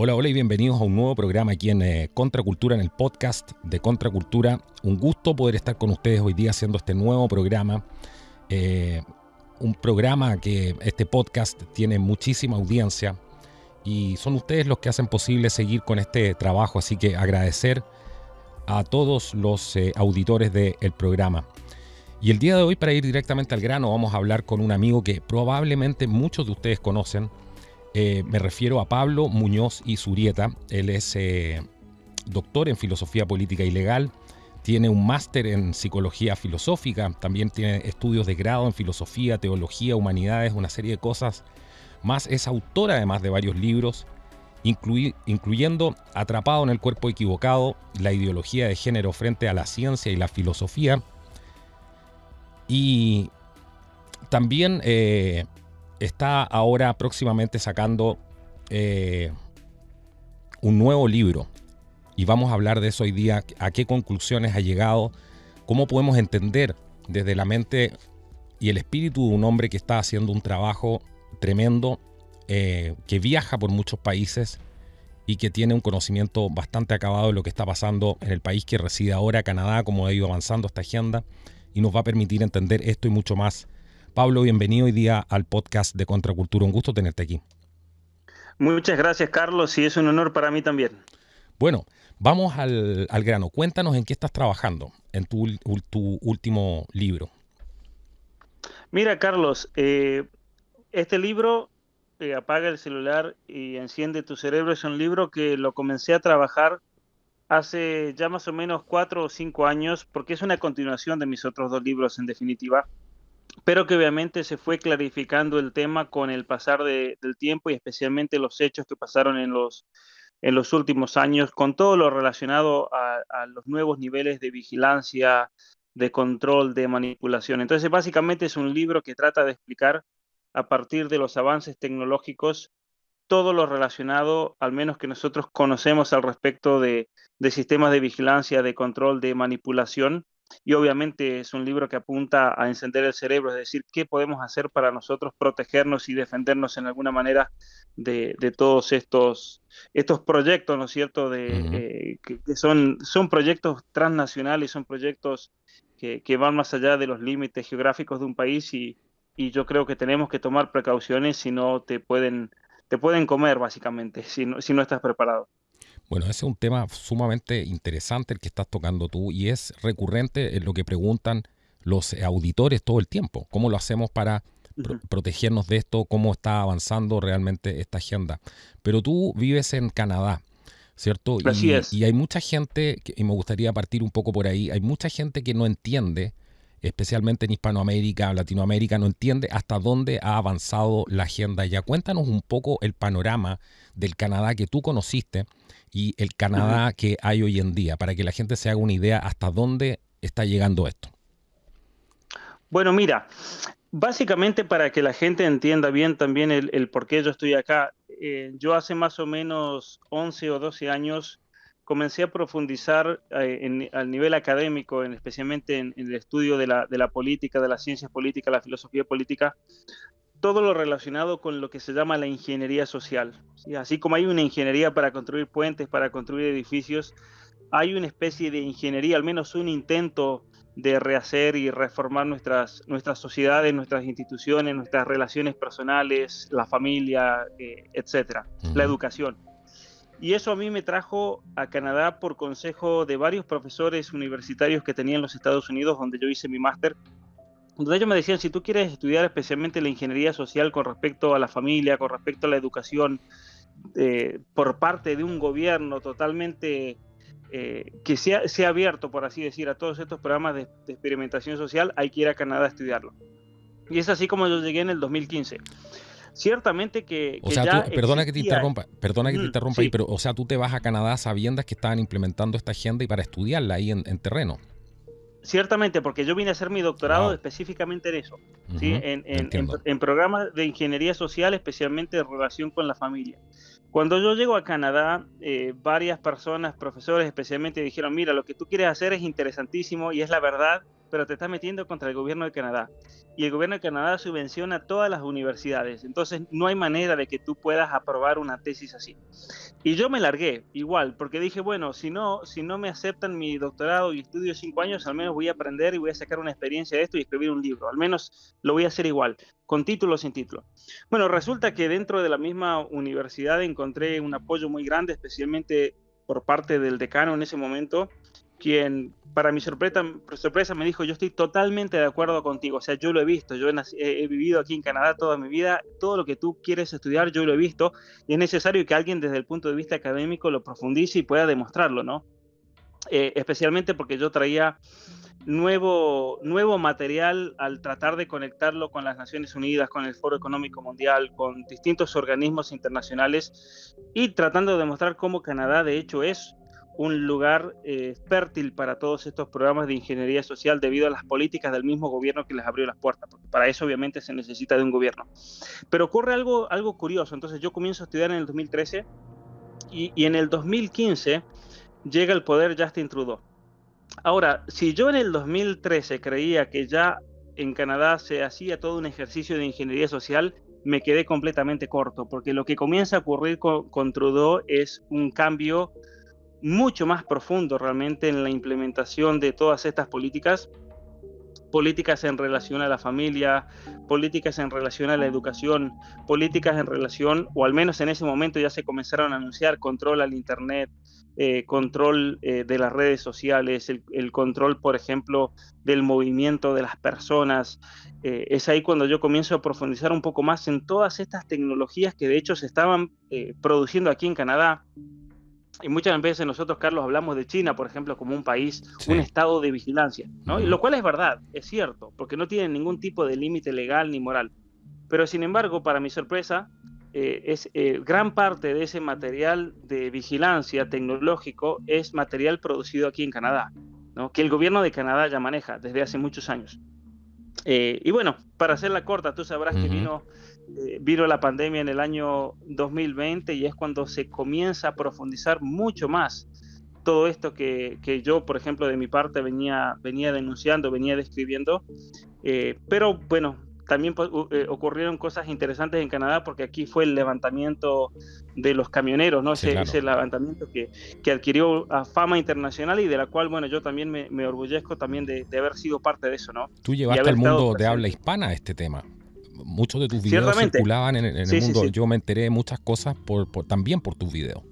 Hola, hola y bienvenidos a un nuevo programa aquí en Contracultura, en el podcast de Contracultura. Un gusto poder estar con ustedes hoy día haciendo este nuevo programa. Un programa que este podcast tiene muchísima audiencia y son ustedes los que hacen posible seguir con este trabajo. Así que agradecer a todos los auditores del programa. Y el día de hoy, para ir directamente al grano, vamos a hablar con un amigo que probablemente muchos de ustedes conocen. Me refiero a Pablo Muñoz y Zurieta. Él es doctor en filosofía política y legal, tiene un máster en psicología filosófica, también tiene estudios de grado en filosofía, teología, humanidades, una serie de cosas más. Es autor además de varios libros, incluyendo Atrapado en el cuerpo equivocado, la ideología de género frente a la ciencia y la filosofía. Y también está ahora próximamente sacando un nuevo libro y vamos a hablar de eso hoy día, a qué conclusiones ha llegado, cómo podemos entender desde la mente y el espíritu de un hombre que está haciendo un trabajo tremendo, que viaja por muchos países y que tiene un conocimiento bastante acabado de lo que está pasando en el país que reside ahora, Canadá, cómo ha ido avanzando esta agenda y nos va a permitir entender esto y mucho más. Pablo, bienvenido hoy día al podcast de Contracultura. Un gusto tenerte aquí. Muchas gracias, Carlos, y es un honor para mí también. Bueno, vamos al grano. Cuéntanos en qué estás trabajando en tu último libro. Mira, Carlos, este libro, Apaga el celular y enciende tu cerebro, es un libro que lo comencé a trabajar hace ya más o menos 4 o 5 años, porque es una continuación de mis otros dos libros en definitiva, pero que obviamente se fue clarificando el tema con el pasar del tiempo y especialmente los hechos que pasaron en los últimos años, con todo lo relacionado a los nuevos niveles de vigilancia, de control, de manipulación. Entonces, básicamente es un libro que trata de explicar a partir de los avances tecnológicos todo lo relacionado, al menos que nosotros conocemos al respecto de sistemas de vigilancia, de control, de manipulación. Y obviamente es un libro que apunta a encender el cerebro, es decir, qué podemos hacer para nosotros protegernos y defendernos en alguna manera de todos estos proyectos, ¿no es cierto?, Ujú. que son proyectos transnacionales, son proyectos que van más allá de los límites geográficos de un país y yo creo que tenemos que tomar precauciones si no te pueden comer básicamente si no estás preparado. Bueno, ese es un tema sumamente interesante el que estás tocando tú y es recurrente en lo que preguntan los auditores todo el tiempo. ¿Cómo lo hacemos para Ujú. protegernos de esto? ¿Cómo está avanzando realmente esta agenda? Pero tú vives en Canadá, ¿cierto? Así Y es. hay mucha gente, y me gustaría partir un poco por ahí, hay mucha gente que no entiende, especialmente en Hispanoamérica, Latinoamérica, no entiende hasta dónde ha avanzado la agenda ya. Cuéntanos un poco el panorama del Canadá que tú conociste y el Ujú. Canadá que hay hoy en día, para que la gente se haga una idea hasta dónde está llegando esto. Bueno, mira, básicamente para que la gente entienda bien también el por qué yo estoy acá, yo hace más o menos 11 o 12 años comencé a profundizar al nivel académico, especialmente en el estudio de la política, de las ciencias políticas, la filosofía política, todo lo relacionado con lo que se llama la ingeniería social, ¿sí? Así como hay una ingeniería para construir puentes, para construir edificios, hay una especie de ingeniería, al menos un intento de rehacer y reformar nuestras sociedades, nuestras instituciones, nuestras relaciones personales, la familia, etcétera, la Ujú. educación. Y eso a mí me trajo a Canadá por consejo de varios profesores universitarios que tenía en los Estados Unidos, donde yo hice mi máster, donde ellos me decían, si tú quieres estudiar especialmente la ingeniería social con respecto a la familia, con respecto a la educación, por parte de un gobierno totalmente que sea abierto, por así decir, a todos estos programas de experimentación social, hay que ir a Canadá a estudiarlo. Y es así como yo llegué en el 2015. Ciertamente que, O que sea, tú, ya existía. perdona que te Ujú, interrumpa ahí, sí, pero o sea, tú te vas a Canadá sabiendas que estaban implementando esta agenda y para estudiarla ahí en terreno. ciertamente, porque yo vine a hacer mi doctorado Wow. específicamente en eso, ¿sí? Ujú. Entiendo. En programas de ingeniería social, especialmente en relación con la familia. Cuando yo llego a Canadá, varias personas, profesores especialmente, dijeron, mira, lo que tú quieres hacer es interesantísimo y es la verdad, pero te estás metiendo contra el gobierno de Canadá. Y el gobierno de Canadá subvenciona todas las universidades. Entonces no hay manera de que tú puedas aprobar una tesis así. Y yo me largué igual, porque dije, bueno, si no me aceptan mi doctorado y estudio 5 años, al menos voy a aprender y voy a sacar una experiencia de esto y escribir un libro. Al menos lo voy a hacer igual, con título o sin título. Bueno, resulta que dentro de la misma universidad encontré un apoyo muy grande, especialmente por parte del decano en ese momento, quien para mi sorpresa me dijo, yo estoy totalmente de acuerdo contigo, o sea, yo lo he visto, he vivido aquí en Canadá toda mi vida, todo lo que tú quieres estudiar yo lo he visto, y es necesario que alguien desde el punto de vista académico lo profundice y pueda demostrarlo, ¿no? Especialmente porque yo traía nuevo material al tratar de conectarlo con las Naciones Unidas, con el Foro Económico Mundial, con distintos organismos internacionales y tratando de demostrar cómo Canadá de hecho es un lugar fértil para todos estos programas de ingeniería social debido a las políticas del mismo gobierno que les abrió las puertas, porque para eso obviamente se necesita de un gobierno. Pero ocurre algo curioso, entonces yo comienzo a estudiar en el 2013 y en el 2015 llega al poder Justin Trudeau. Ahora, si yo en el 2013 creía que ya en Canadá se hacía todo un ejercicio de ingeniería social, me quedé completamente corto, porque lo que comienza a ocurrir con Trudeau es un cambio mucho más profundo realmente en la implementación de todas estas políticas en relación a la familia, políticas en relación a la educación, políticas en relación, o al menos en ese momento ya se comenzaron a anunciar control al Internet, control de las redes sociales, el control, por ejemplo, del movimiento de las personas. Es ahí cuando yo comienzo a profundizar un poco más en todas estas tecnologías que de hecho se estaban produciendo aquí en Canadá. Y muchas veces nosotros, Carlos, hablamos de China, por ejemplo, como un país, sí, un estado de vigilancia, ¿no? Y lo cual es verdad, es cierto, porque no tiene ningún tipo de límite legal ni moral. Pero sin embargo, para mi sorpresa, gran parte de ese material de vigilancia tecnológico es material producido aquí en Canadá, ¿no? Que el gobierno de Canadá ya maneja desde hace muchos años. Y bueno, para hacerla corta, tú sabrás que vino la pandemia en el año 2020 y es cuando se comienza a profundizar mucho más todo esto que yo, por ejemplo, de mi parte venía denunciando, venía describiendo. Pero bueno, también ocurrieron cosas interesantes en Canadá porque aquí fue el levantamiento de los camioneros, ¿no? Sí, claro. Ese levantamiento que adquirió fama internacional y de la cual, bueno, yo también me enorgullezco también de haber sido parte de eso, ¿no? Tú llevaste al mundo de habla hispana este tema. Muchos de tus videos circulaban en el mundo. Sí. Yo me enteré de muchas cosas también por tus videos.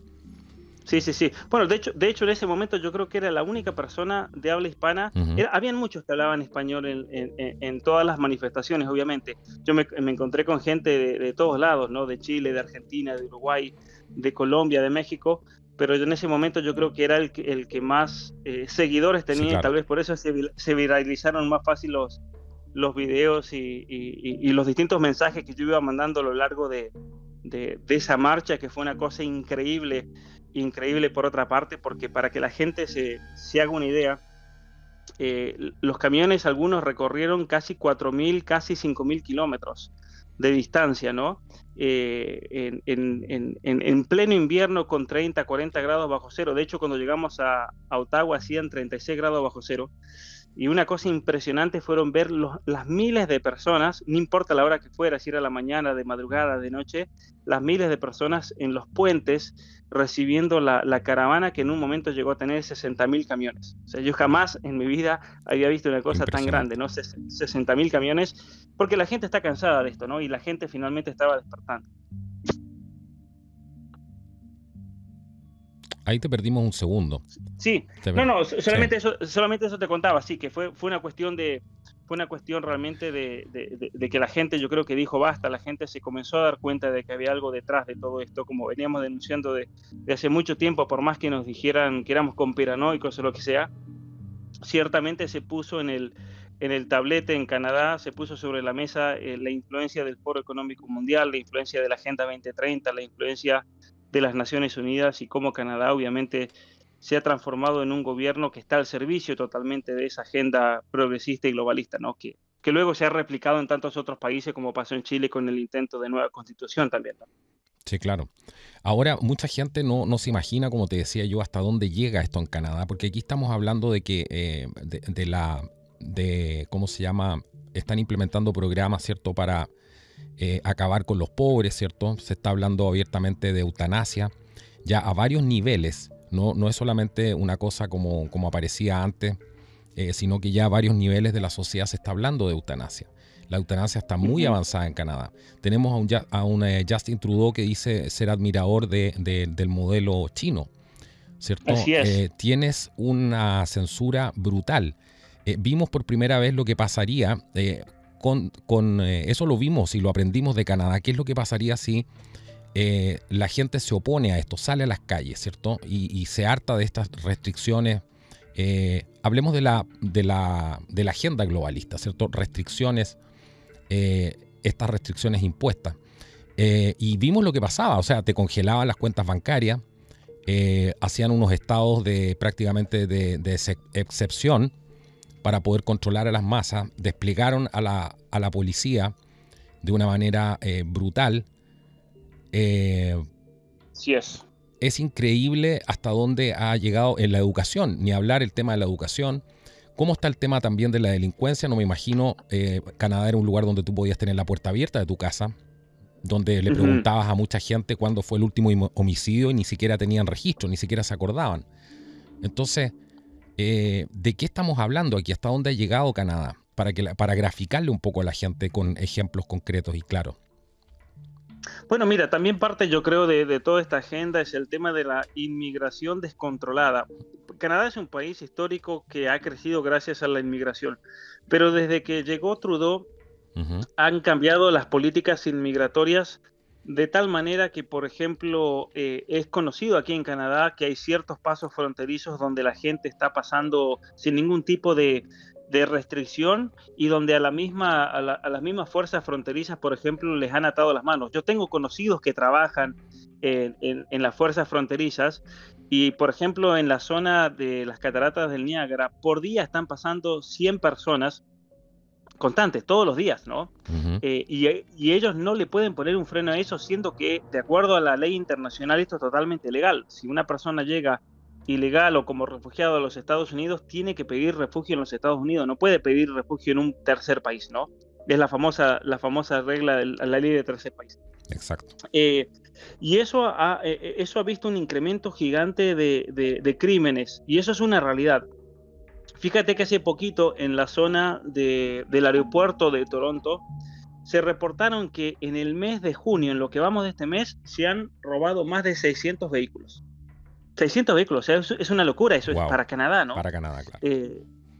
Sí. Bueno, de hecho, en ese momento yo creo que era la única persona de habla hispana. Habían muchos que hablaban español en todas las manifestaciones, obviamente. Yo me encontré con gente de todos lados, ¿no? De Chile, de Argentina, de Uruguay, de Colombia, de México. Pero yo en ese momento yo creo que era el que más seguidores tenía, sí, claro. Y tal vez por eso se viralizaron más fácil los videos y los distintos mensajes que yo iba mandando a lo largo de esa marcha, que fue una cosa increíble por otra parte, porque para que la gente se haga una idea, los camiones algunos recorrieron casi 4.000, casi 5.000 kilómetros de distancia, ¿no? En pleno invierno con 30, 40 grados bajo cero. De hecho, cuando llegamos a Ottawa hacían 36 grados bajo cero. Y una cosa impresionante fueron ver las miles de personas, no importa la hora que fuera, si era la mañana, de madrugada, de noche, las miles de personas en los puentes recibiendo la caravana que en un momento llegó a tener 60.000 camiones. O sea, yo jamás en mi vida había visto una cosa tan grande, ¿no? 60.000 camiones, porque la gente está cansada de esto, ¿no? Y la gente finalmente estaba despertando. Ahí te perdimos un segundo. Sí, solamente eso te contaba, sí, que fue una cuestión realmente de que la gente, yo creo que dijo basta, la gente se comenzó a dar cuenta de que había algo detrás de todo esto, como veníamos denunciando de hace mucho tiempo, por más que nos dijeran que éramos conspiranoicos o lo que sea, ciertamente se puso en el tablete en Canadá, se puso sobre la mesa la influencia del Foro Económico Mundial, la influencia de la Agenda 2030, la influencia de las Naciones Unidas y cómo Canadá obviamente se ha transformado en un gobierno que está al servicio totalmente de esa agenda progresista y globalista, ¿no? Que luego se ha replicado en tantos otros países como pasó en Chile con el intento de nueva constitución también, ¿no? Sí, claro. Ahora, mucha gente no se imagina, como te decía yo, hasta dónde llega esto en Canadá, porque aquí estamos hablando de que de la ¿cómo se llama? Están implementando programas, ¿cierto?, para acabar con los pobres, ¿cierto? Se está hablando abiertamente de eutanasia, ya a varios niveles. No es solamente una cosa como aparecía antes, sino que ya a varios niveles de la sociedad se está hablando de eutanasia. La eutanasia está muy avanzada en Canadá. Tenemos a un Justin Trudeau que dice ser admirador del modelo chino, ¿cierto? Así es. Tienes una censura brutal. Vimos por primera vez lo que pasaría con eso lo vimos y lo aprendimos de Canadá. ¿Qué es lo que pasaría si la gente se opone a esto, sale a las calles, ¿cierto? Y se harta de estas restricciones. Hablemos de la agenda globalista, ¿cierto? Restricciones, estas restricciones impuestas. Y vimos lo que pasaba, o sea, te congelaban las cuentas bancarias, hacían unos estados prácticamente de excepción para poder controlar a las masas, desplegaron a la policía de una manera brutal. Sí es. Es increíble hasta dónde ha llegado en la educación, ni hablar el tema de la educación. ¿Cómo está el tema también de la delincuencia? No me imagino, Canadá era un lugar donde tú podías tener la puerta abierta de tu casa, donde le preguntabas a mucha gente cuándo fue el último homicidio y ni siquiera tenían registro, ni siquiera se acordaban. Entonces, ¿de qué estamos hablando aquí? ¿Hasta dónde ha llegado Canadá? Para graficarle un poco a la gente con ejemplos concretos y claros. Bueno, mira, también parte, yo creo, de toda esta agenda es el tema de la inmigración descontrolada. Canadá es un país histórico que ha crecido gracias a la inmigración, pero desde que llegó Trudeau han cambiado las políticas inmigratorias de tal manera que, por ejemplo, es conocido aquí en Canadá que hay ciertos pasos fronterizos donde la gente está pasando sin ningún tipo de restricción y donde a las mismas fuerzas fronterizas, por ejemplo, les han atado las manos. Yo tengo conocidos que trabajan en las fuerzas fronterizas y, por ejemplo, en la zona de las cataratas del Niágara, por día están pasando 100 personas constantes, todos los días, ¿no? Y ellos no le pueden poner un freno a eso, siendo que, de acuerdo a la ley internacional, esto es totalmente legal. Si una persona llega ilegal o como refugiado a los Estados Unidos, tiene que pedir refugio en los Estados Unidos, no puede pedir refugio en un tercer país, ¿no? Es la famosa regla de la ley de tercer país. Exacto. Y eso ha visto un incremento gigante de crímenes, y eso es una realidad. Fíjate que hace poquito en la zona del aeropuerto de Toronto se reportaron que en el mes de junio, en lo que vamos de este mes, se han robado más de 600 vehículos. 600 vehículos, o sea, es una locura, eso. Wow. Es para Canadá, ¿no? Para Canadá, claro.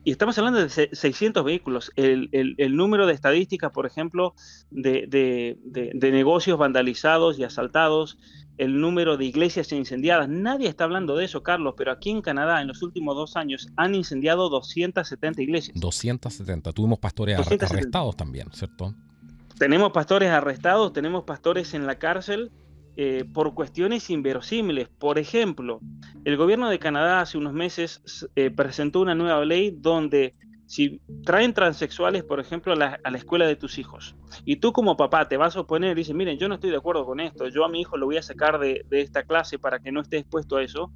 Y estamos hablando de 600 vehículos. El número de estadísticas, por ejemplo, de negocios vandalizados y asaltados, el número de iglesias incendiadas. Nadie está hablando de eso, Carlos, pero aquí en Canadá en los últimos 2 años han incendiado 270 iglesias. 270. Tuvimos pastores arrestados también, ¿cierto? Tenemos pastores arrestados, tenemos pastores en la cárcel por cuestiones inverosímiles. Por ejemplo, el gobierno de Canadá hace unos meses presentó una nueva ley donde si traen transexuales, por ejemplo, a la escuela de tus hijos, y tú como papá te vas a oponer y dices, miren, yo no estoy de acuerdo con esto, yo a mi hijo lo voy a sacar de esta clase para que no esté expuesto a eso,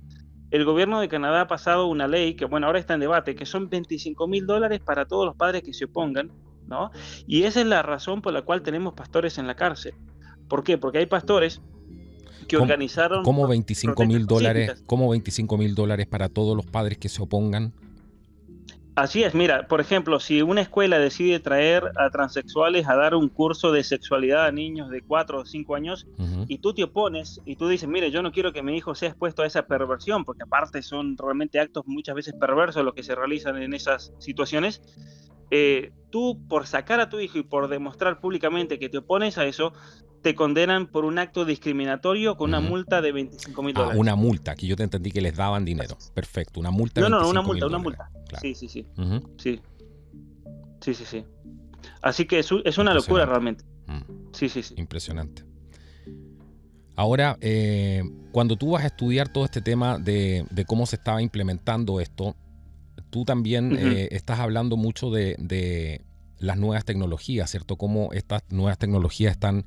el gobierno de Canadá ha pasado una ley que, bueno, ahora está en debate, que son $25,000 para todos los padres que se opongan, ¿no? Y esa es la razón por la cual tenemos pastores en la cárcel. ¿Por qué? Porque hay pastores que organizaron... ¿Cómo $25,000 para todos los padres que se opongan? Así es, mira, por ejemplo, si una escuela decide traer a transexuales a dar un curso de sexualidad a niños de 4 o 5 años, y tú te opones y tú dices, mire, yo no quiero que mi hijo sea expuesto a esa perversión, porque aparte son realmente actos muchas veces perversos los que se realizan en esas situaciones, tú por sacar a tu hijo y por demostrar públicamente que te opones a eso, te condenan por un acto discriminatorio con una multa de $25,000. Ah, una multa, que yo te entendí que les daban dinero. Perfecto, una multa de $25,000. Una multa. Claro. Sí. Sí. Así que es una locura realmente. Sí. Impresionante. Ahora, cuando tú vas a estudiar todo este tema de cómo se estaba implementando esto, tú también estás hablando mucho de las nuevas tecnologías, ¿cierto? Cómo estas nuevas tecnologías están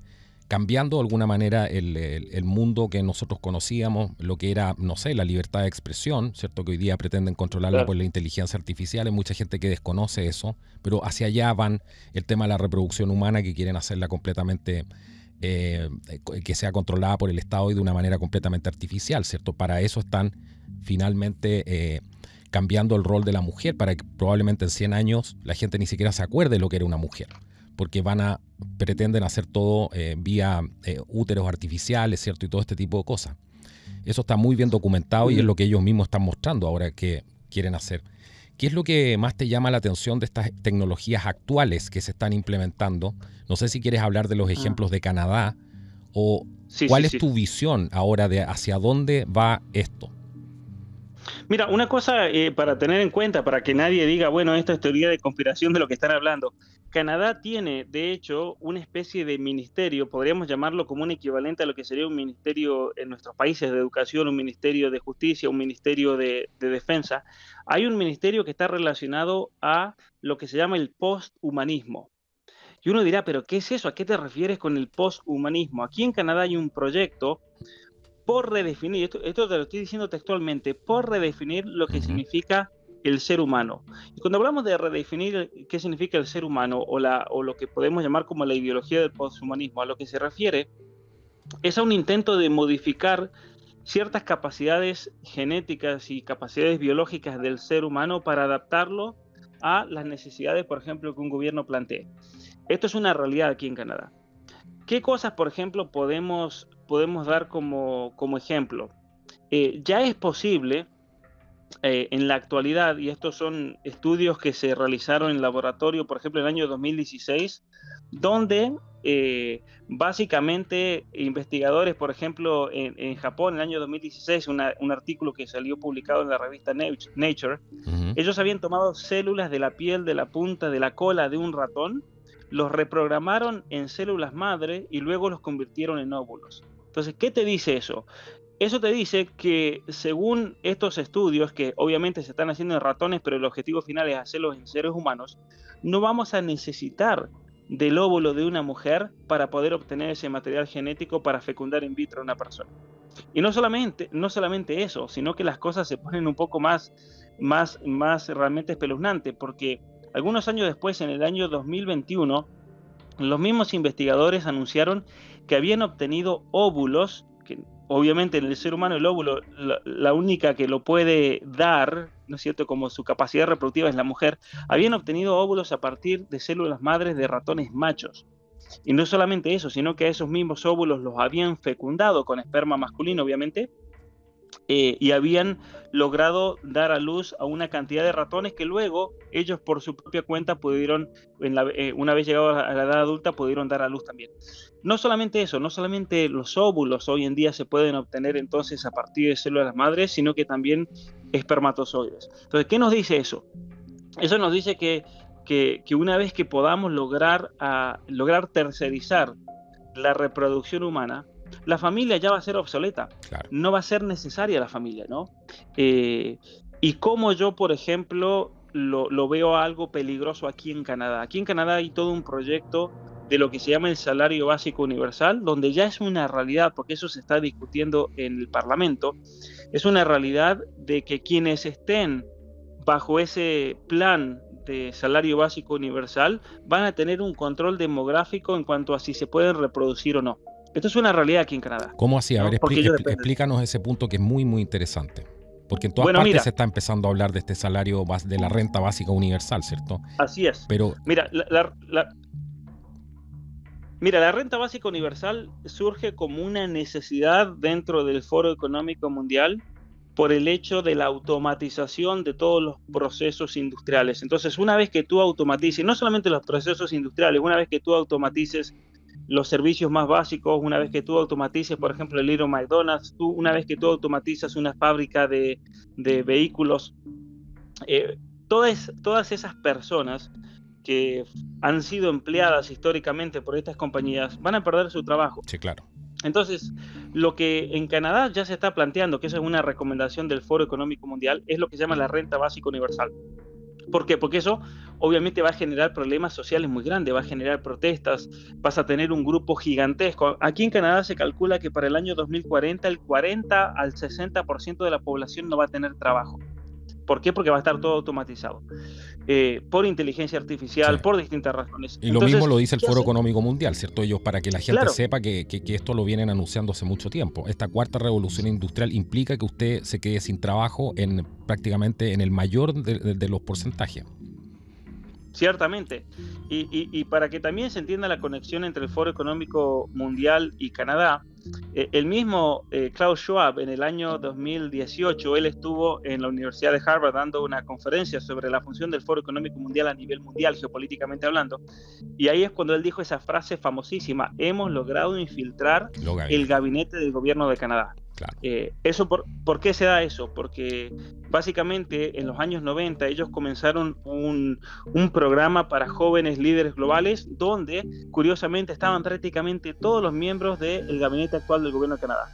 cambiando de alguna manera el mundo que nosotros conocíamos, lo que era, no sé, la libertad de expresión, ¿cierto? Que hoy día pretenden controlarla Claro. por la inteligencia artificial. Hay mucha gente que desconoce eso, pero hacia allá van el tema de la reproducción humana, que quieren hacerla completamente, que sea controlada por el Estado y de una manera completamente artificial, ¿cierto? Para eso están finalmente cambiando el rol de la mujer, para que probablemente en 100 años la gente ni siquiera se acuerde de lo que era una mujer, porque pretenden hacer todo vía úteros artificiales, ¿cierto? Y todo este tipo de cosas. Eso está muy bien documentado y es lo que ellos mismos están mostrando ahora que quieren hacer. ¿Qué es lo que más te llama la atención de estas tecnologías actuales que se están implementando? No sé si quieres hablar de los ejemplos de Canadá o Sí, cuál sí, es sí. tu visión ahora de hacia dónde va esto. Mira, una cosa para tener en cuenta, para que nadie diga, bueno, esto es teoría de conspiración de lo que están hablando. Canadá tiene, de hecho, una especie de ministerio, podríamos llamarlo como un equivalente a lo que sería un ministerio en nuestros países de educación, un ministerio de justicia, un ministerio de defensa. Hay un ministerio que está relacionado a lo que se llama el posthumanismo. Y uno dirá, pero ¿qué es eso? ¿A qué te refieres con el posthumanismo? Aquí en Canadá hay un proyecto por redefinir, esto te lo estoy diciendo textualmente, por redefinir lo que Ujú. significa el ser humano. Y cuando hablamos de redefinir qué significa el ser humano o lo que podemos llamar como la ideología del poshumanismo, a lo que se refiere es a un intento de modificar ciertas capacidades genéticas y capacidades biológicas del ser humano para adaptarlo a las necesidades, por ejemplo, que un gobierno plantee. Esto es una realidad aquí en Canadá. ¿Qué cosas, por ejemplo, podemos dar como ejemplo? Ya es posible en la actualidad, y estos son estudios que se realizaron en laboratorio, por ejemplo, en el año 2016, donde básicamente investigadores, por ejemplo, en Japón, en el año 2016, un artículo que salió publicado en la revista Nature, Ujú. ellos habían tomado células de la piel, de la punta, de la cola de un ratón, los reprogramaron en células madre y luego los convirtieron en óvulos. Entonces, ¿qué te dice eso? Eso te dice que según estos estudios, que obviamente se están haciendo en ratones, pero el objetivo final es hacerlos en seres humanos, no vamos a necesitar del óvulo de una mujer para poder obtener ese material genético para fecundar in vitro a una persona. Y no solamente eso, sino que las cosas se ponen un poco más realmente espeluznantes, porque algunos años después, en el año 2021, los mismos investigadores anunciaron que habían obtenido óvulos, que obviamente en el ser humano el óvulo, la única que lo puede dar, ¿no es cierto?, como su capacidad reproductiva es la mujer, habían obtenido óvulos a partir de células madres de ratones machos. Y no solamente eso, sino que a esos mismos óvulos los habían fecundado con esperma masculino, obviamente, y habían logrado dar a luz a una cantidad de ratones que luego ellos por su propia cuenta pudieron, una vez llegados a la edad adulta, pudieron dar a luz también. No solamente eso, no solamente los óvulos hoy en día se pueden obtener entonces a partir de células madres, sino que también espermatozoides. Entonces, ¿qué nos dice eso? Eso nos dice que una vez que podamos lograr tercerizar la reproducción humana, la familia ya va a ser obsoleta, Claro. no va a ser necesaria la familia, ¿no? Eh, y como yo, por ejemplo, lo veo algo peligroso aquí en Canadá. Aquí en Canadá hay todo un proyecto de lo que se llama el salario básico universal, donde ya es una realidad, porque eso se está discutiendo en el Parlamento, es una realidad de que quienes estén bajo ese plan de salario básico universal van a tener un control demográfico en cuanto a si se pueden reproducir o no. Esto es una realidad aquí en Canadá, ¿Cómo así? A ver, ¿no? Porque ellos dependen. explícanos ese punto que es muy, muy interesante. Porque en todas Bueno, partes se mira, está empezando a hablar de este salario, de la renta básica universal, ¿cierto? así es. Pero, Mira, mira, la renta básica universal surge como una necesidad dentro del Foro Económico Mundial por el hecho de la automatización de todos los procesos industriales. Entonces, una vez que tú automatices, no solamente los procesos industriales, una vez que tú automatices los servicios más básicos, una vez que tú automatices, por ejemplo, el Little McDonald's, una vez que tú automatizas una fábrica de vehículos, todas esas personas que han sido empleadas históricamente por estas compañías van a perder su trabajo. sí, claro. Entonces, lo que en Canadá ya se está planteando, que esa es una recomendación del Foro Económico Mundial, es lo que se llama la renta básica universal. ¿Por qué? Porque eso obviamente va a generar problemas sociales muy grandes, va a generar protestas, vas a tener un grupo gigantesco. Aquí en Canadá se calcula que para el año 2040 el 40 al 60% de la población no va a tener trabajo. ¿Por qué? Porque va a estar todo automatizado, por inteligencia Sí. artificial, por distintas razones. Y lo mismo Entonces, lo dice el ¿qué Foro hacen? Económico Mundial, ¿cierto? Ellos, para que la gente Claro, sepa que esto lo vienen anunciando hace mucho tiempo. Esta cuarta revolución industrial implica que usted se quede sin trabajo en prácticamente en el mayor de los porcentajes. ciertamente. Y para que también se entienda la conexión entre el Foro Económico Mundial y Canadá, el mismo Klaus Schwab en el año 2018, él estuvo en la Universidad de Harvard dando una conferencia sobre la función del Foro Económico Mundial a nivel mundial, geopolíticamente hablando, y ahí es cuando él dijo esa frase famosísima: hemos logrado infiltrar Los el gabinetes, gabinete del gobierno de Canadá. claro. ¿Por qué se da eso? Porque básicamente en los años 90 ellos comenzaron un programa para jóvenes líderes globales donde curiosamente estaban prácticamente todos los miembros del gabinete actual del gobierno de Canadá.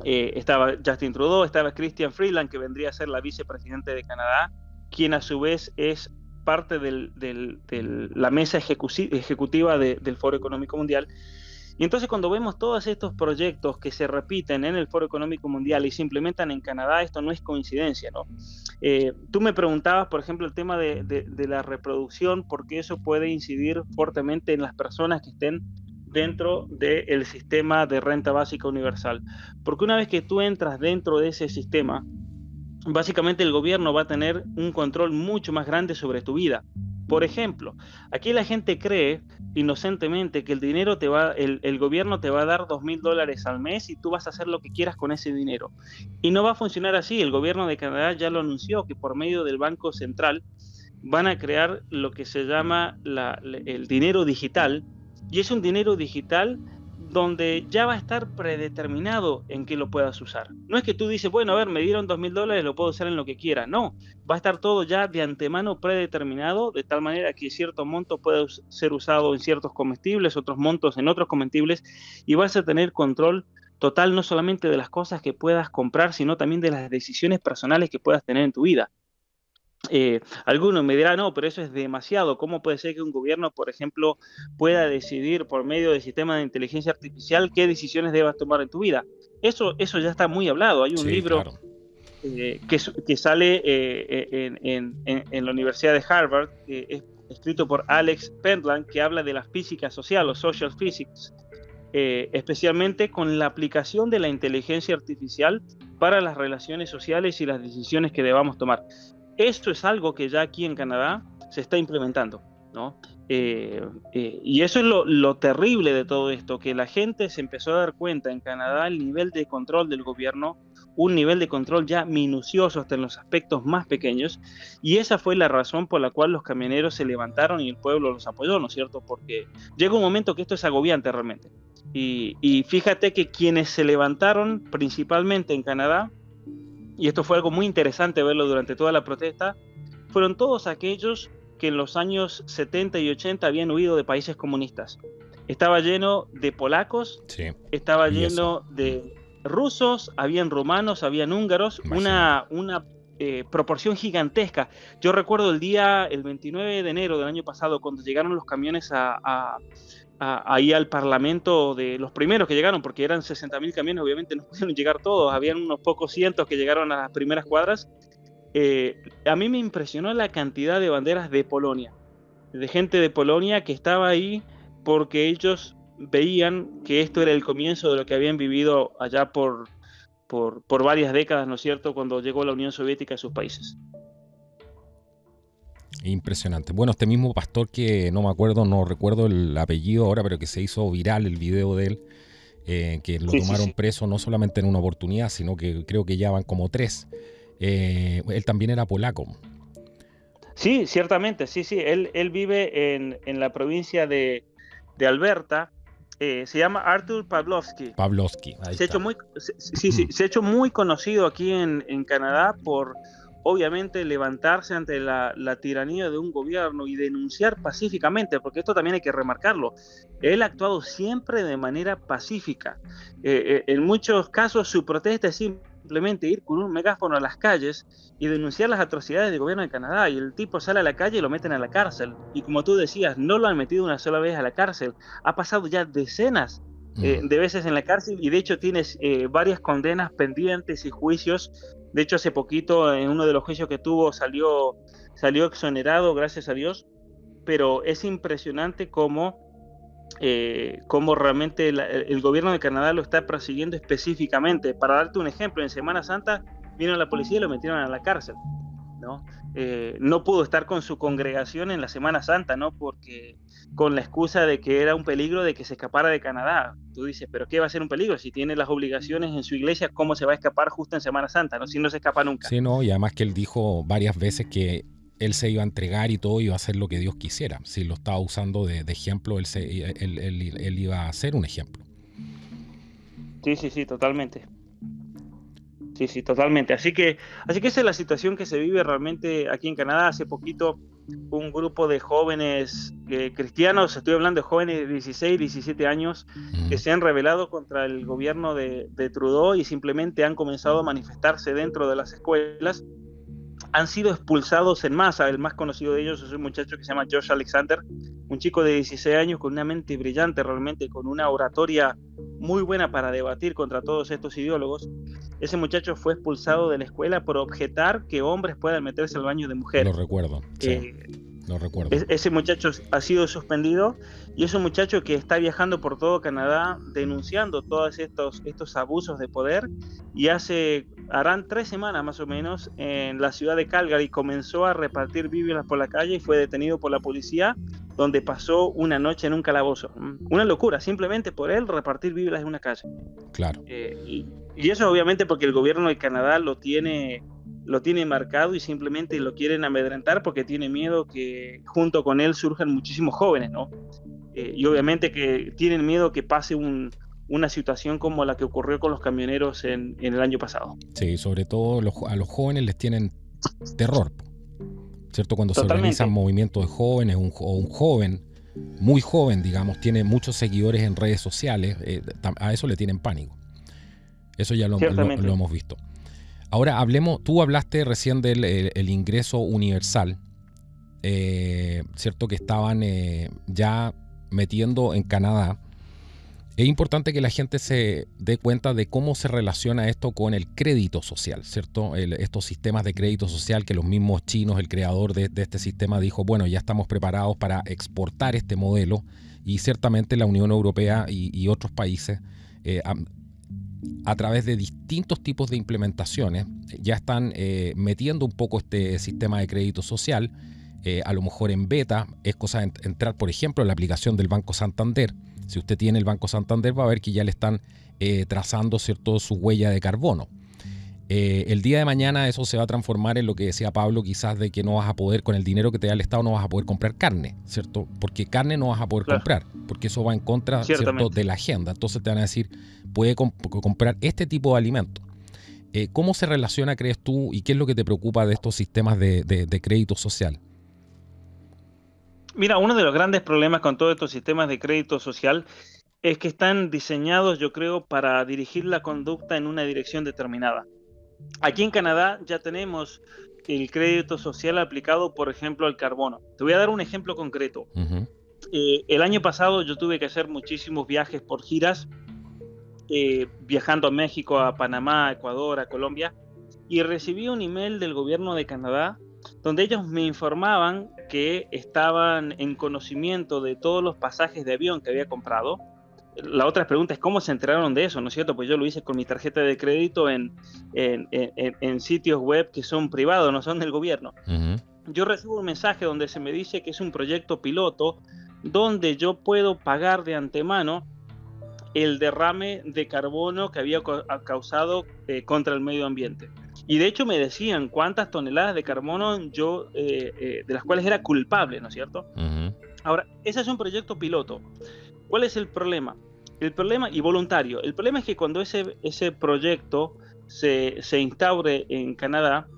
Estaba Justin Trudeau, estaba Christian Freeland, que vendría a ser la vicepresidenta de Canadá, quien a su vez es parte de la mesa ejecutiva del Foro Económico Mundial. Y entonces cuando vemos todos estos proyectos que se repiten en el Foro Económico Mundial y se implementan en Canadá, esto no es coincidencia, ¿no? Tú me preguntabas, por ejemplo, el tema de la reproducción, porque eso puede incidir fuertemente en las personas que estén dentro del sistema de renta básica universal. Porque una vez que tú entras dentro de ese sistema, básicamente el gobierno va a tener un control mucho más grande sobre tu vida. Por ejemplo, aquí la gente cree inocentemente que el gobierno te va a dar $2,000 al mes y tú vas a hacer lo que quieras con ese dinero. Y no va a funcionar así. El gobierno de Canadá ya lo anunció, que por medio del Banco Central van a crear lo que se llama el dinero digital, y es un dinero digital donde ya va a estar predeterminado en qué lo puedas usar. No es que tú dices, bueno, a ver, me dieron $2,000, lo puedo usar en lo que quiera. No, va a estar todo ya de antemano predeterminado, de tal manera que cierto monto puede ser usado en ciertos comestibles, otros montos en otros comestibles, y vas a tener control total no solamente de las cosas que puedas comprar, sino también de las decisiones personales que puedas tener en tu vida. Algunos me dirán, no, pero eso es demasiado. ¿Cómo puede ser que un gobierno, por ejemplo, pueda decidir por medio del sistema de inteligencia artificial qué decisiones debas tomar en tu vida? Eso ya está muy hablado. Hay un Sí, libro claro. que sale en la Universidad de Harvard, es escrito por Alex Pentland, que habla de la física social o social physics, especialmente con la aplicación de la inteligencia artificial para las relaciones sociales y las decisiones que debamos tomar. Esto es algo que ya aquí en Canadá se está implementando, ¿no? Y eso es lo terrible de todo esto, que la gente se empezó a dar cuenta en Canadá el nivel de control del gobierno, un nivel de control ya minucioso hasta en los aspectos más pequeños, y esa fue la razón por la cual los camioneros se levantaron y el pueblo los apoyó, ¿no es cierto? Porque llega un momento que esto es agobiante realmente. Y fíjate que quienes se levantaron principalmente en Canadá, y esto fue algo muy interesante verlo durante toda la protesta, fueron todos aquellos que en los años 70 y 80 habían huido de países comunistas. Estaba lleno de polacos, Sí, estaba y eso, lleno de rusos, habían rumanos, habían húngaros, imagínate. una proporción gigantesca. Yo recuerdo el 29 de enero del año pasado, cuando llegaron los camiones ahí al Parlamento, de los primeros que llegaron, porque eran 60.000 camiones, obviamente no pudieron llegar todos, habían unos pocos cientos que llegaron a las primeras cuadras. A mí me impresionó la cantidad de banderas de Polonia, de gente de Polonia que estaba ahí porque ellos veían que esto era el comienzo de lo que habían vivido allá por varias décadas, ¿no es cierto?, cuando llegó la Unión Soviética a sus países. Impresionante. Bueno, este mismo pastor que no me acuerdo, no recuerdo el apellido ahora, pero que se hizo viral el video de él, que lo Sí, sí, tomaron sí. preso no solamente en una oportunidad, sino que creo que ya van como 3. Él también era polaco. Sí, ciertamente, sí, sí. Él vive en la provincia de Alberta. Se llama Artur Pawlowski. Pawlowski, ahí está. Se ha hecho muy conocido aquí en Canadá por, obviamente, levantarse ante la tiranía de un gobierno y denunciar pacíficamente, porque esto también hay que remarcarlo. Él ha actuado siempre de manera pacífica. En muchos casos su protesta es simple. simplemente ir con un megáfono a las calles y denunciar las atrocidades del gobierno de Canadá, y el tipo sale a la calle y lo meten a la cárcel. Y como tú decías, no lo han metido una sola vez a la cárcel, ha pasado ya decenas de veces en la cárcel, y de hecho tienes varias condenas pendientes y juicios. De hecho, hace poquito, en uno de los juicios que tuvo, salió exonerado, gracias a Dios. Pero es impresionante cómo realmente el gobierno de Canadá lo está persiguiendo específicamente. Para darte un ejemplo, en Semana Santa vino la policía y lo metieron a la cárcel, ¿no? No pudo estar con su congregación en la Semana Santa, ¿no? Porque con la excusa de que era un peligro de que se escapara de Canadá. Tú dices, ¿pero qué va a ser un peligro? Si tiene las obligaciones en su iglesia, ¿cómo se va a escapar justo en Semana Santa, ¿no? Si no se escapa nunca. Sí, no, y además que él dijo varias veces que él se iba a entregar y todo, iba a hacer lo que Dios quisiera. Si lo estaba usando de ejemplo, él iba a ser un ejemplo. Sí, totalmente. Sí, totalmente. Así que esa es la situación que se vive realmente aquí en Canadá. Hace poquito un grupo de jóvenes cristianos, estoy hablando de jóvenes de 16, 17 años, que se han rebelado contra el gobierno de Trudeau y simplemente han comenzado a manifestarse dentro de las escuelas. Han sido expulsados en masa. El más conocido de ellos es un muchacho que se llama Josh Alexander, un chico de 16 años con una mente brillante, realmente con una oratoria muy buena para debatir contra todos estos ideólogos. Ese muchacho fue expulsado de la escuela por objetar que hombres puedan meterse al baño de mujeres. Lo recuerdo, sí. Lo recuerdo. Ese muchacho ha sido suspendido, y es un muchacho que está viajando por todo Canadá denunciando todos estos abusos de poder, y harán 3 semanas más o menos en la ciudad de Calgary comenzó a repartir Biblias por la calle y fue detenido por la policía, donde pasó una noche en un calabozo. Una locura, simplemente por él repartir Biblias en una calle. Claro. Y eso obviamente porque el gobierno de Canadá lo tiene marcado y simplemente lo quieren amedrentar porque tiene miedo que junto con él surjan muchísimos jóvenes, ¿no? Y obviamente que tienen miedo que pase una situación como la que ocurrió con los camioneros en el año pasado. Sí, sobre todo a los jóvenes les tienen terror, ¿cierto? Cuando Totalmente. Se organizan movimientos de jóvenes, o un joven, muy joven, digamos, tiene muchos seguidores en redes sociales, a eso le tienen pánico. Eso ya lo hemos visto. Ahora tú hablaste recién del el ingreso universal, ¿cierto? Que estaban ya metiendo en Canadá. Es importante que la gente se dé cuenta de cómo se relaciona esto con el crédito social, ¿cierto? Estos sistemas de crédito social que los mismos chinos, el creador de este sistema, dijo, bueno, ya estamos preparados para exportar este modelo, y ciertamente la Unión Europea y otros países a través de distintos tipos de implementaciones ya están metiendo un poco este sistema de crédito social. A lo mejor en beta es cosa de entrar, por ejemplo, en la aplicación del Banco Santander. Si usted tiene el Banco Santander, va a ver que ya le están trazando, ¿cierto?, su huella de carbono. El día de mañana eso se va a transformar en lo que decía Pablo, quizás de que no vas a poder, con el dinero que te da el Estado, no vas a poder comprar carne, ¿cierto? Porque carne no vas a poder comprar, porque eso va en contra, ¿cierto?, de la agenda. Entonces te van a decir, puede comprar este tipo de alimentos. ¿Cómo se relaciona, crees tú, y qué es lo que te preocupa de estos sistemas de crédito social? Mira, uno de los grandes problemas con todos estos sistemas de crédito social es que están diseñados, yo creo, para dirigir la conducta en una dirección determinada. Aquí en Canadá ya tenemos el crédito social aplicado, por ejemplo, al carbono. Te voy a dar un ejemplo concreto. El año pasado yo tuve que hacer muchísimos viajes por giras, viajando a México, a Panamá, a Ecuador, a Colombia, y recibí un email del gobierno de Canadá donde ellos me informaban que estaban en conocimiento de todos los pasajes de avión que había comprado. La otra pregunta es cómo se enteraron de eso, ¿no es cierto? Pues yo lo hice con mi tarjeta de crédito en sitios web que son privados, no son del gobierno. Yo recibo un mensaje donde se me dice que es un proyecto piloto donde yo puedo pagar de antemano el derrame de carbono que había causado contra el medio ambiente. Y de hecho me decían cuántas toneladas de carbono yo, de las cuales era culpable, ¿no es cierto? Ahora, ese es un proyecto piloto. ¿Cuál es el problema? El problema, y voluntario, el problema es que cuando ese proyecto se instaure en Canadá,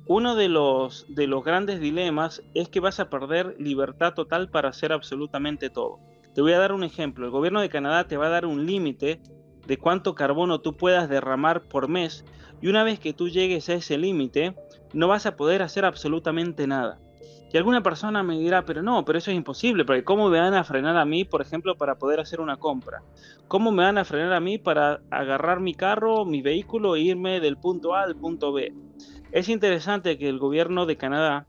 uno de los grandes dilemas es que vas a perder libertad total para hacer absolutamente todo. Te voy a dar un ejemplo. El gobierno de Canadá te va a dar un límite de cuánto carbono tú puedas derramar por mes, y una vez que tú llegues a ese límite, no vas a poder hacer absolutamente nada. Y alguna persona me dirá, pero no, pero eso es imposible, porque ¿cómo me van a frenar a mí, por ejemplo, para poder hacer una compra? ¿Cómo me van a frenar a mí para agarrar mi carro, mi vehículo e irme del punto A al punto B? Es interesante que el gobierno de Canadá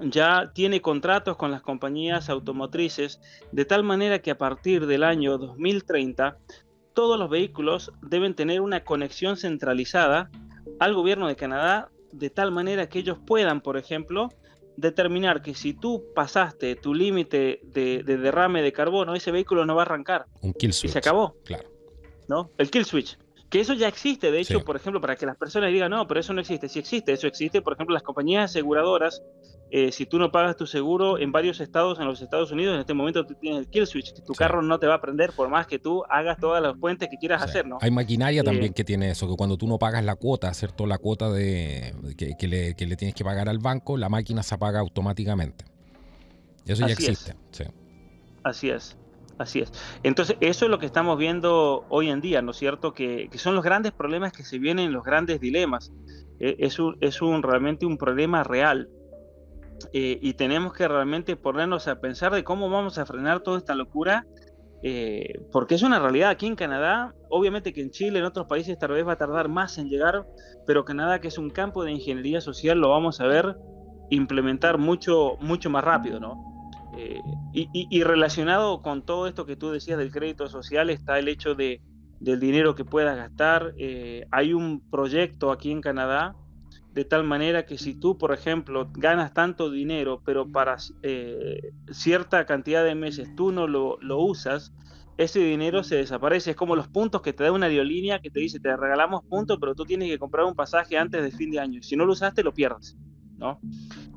ya tiene contratos con las compañías automotrices de tal manera que a partir del año 2030 todos los vehículos deben tener una conexión centralizada al gobierno de Canadá de tal manera que ellos puedan, por ejemplo, determinar que si tú pasaste tu límite de derrame de carbono, ese vehículo no va a arrancar Un kill y se switch, acabó, claro. ¿no? El kill switch. Que eso ya existe, de Sí. hecho, por ejemplo, para que las personas digan, no, pero eso no existe. Sí existe, eso existe. Por ejemplo, las compañías aseguradoras, si tú no pagas tu seguro en varios estados en los Estados Unidos, en este momento tú tienes el kill switch, que tu Sí. carro no te va a prender por más que tú hagas todos los puentes que quieras Sí. hacer, ¿no? Hay maquinaria también que tiene eso, que cuando tú no pagas la cuota, ¿cierto? La cuota que le tienes que pagar al banco, la máquina se apaga automáticamente. Eso ya Así existe. es. Sí. Así es, así es. Entonces, eso es lo que estamos viendo hoy en día, ¿no es cierto? Que son los grandes problemas que se vienen, los grandes dilemas. Realmente un problema real. Y tenemos que realmente ponernos a pensar de cómo vamos a frenar toda esta locura, porque es una realidad aquí en Canadá. Obviamente que en Chile, en otros países tal vez va a tardar más en llegar, pero Canadá, que es un campo de ingeniería social, lo vamos a ver implementar mucho, mucho más rápido, ¿no? Y relacionado con todo esto que tú decías del crédito social está el hecho del dinero que puedas gastar. Hay un proyecto aquí en Canadá de tal manera que si tú, por ejemplo, ganas tanto dinero, pero para cierta cantidad de meses tú no lo usas, ese dinero se desaparece. Es como los puntos que te da una aerolínea que te dice, te regalamos puntos, pero tú tienes que comprar un pasaje antes de fin de año. Si no lo usaste, lo pierdes, ¿no?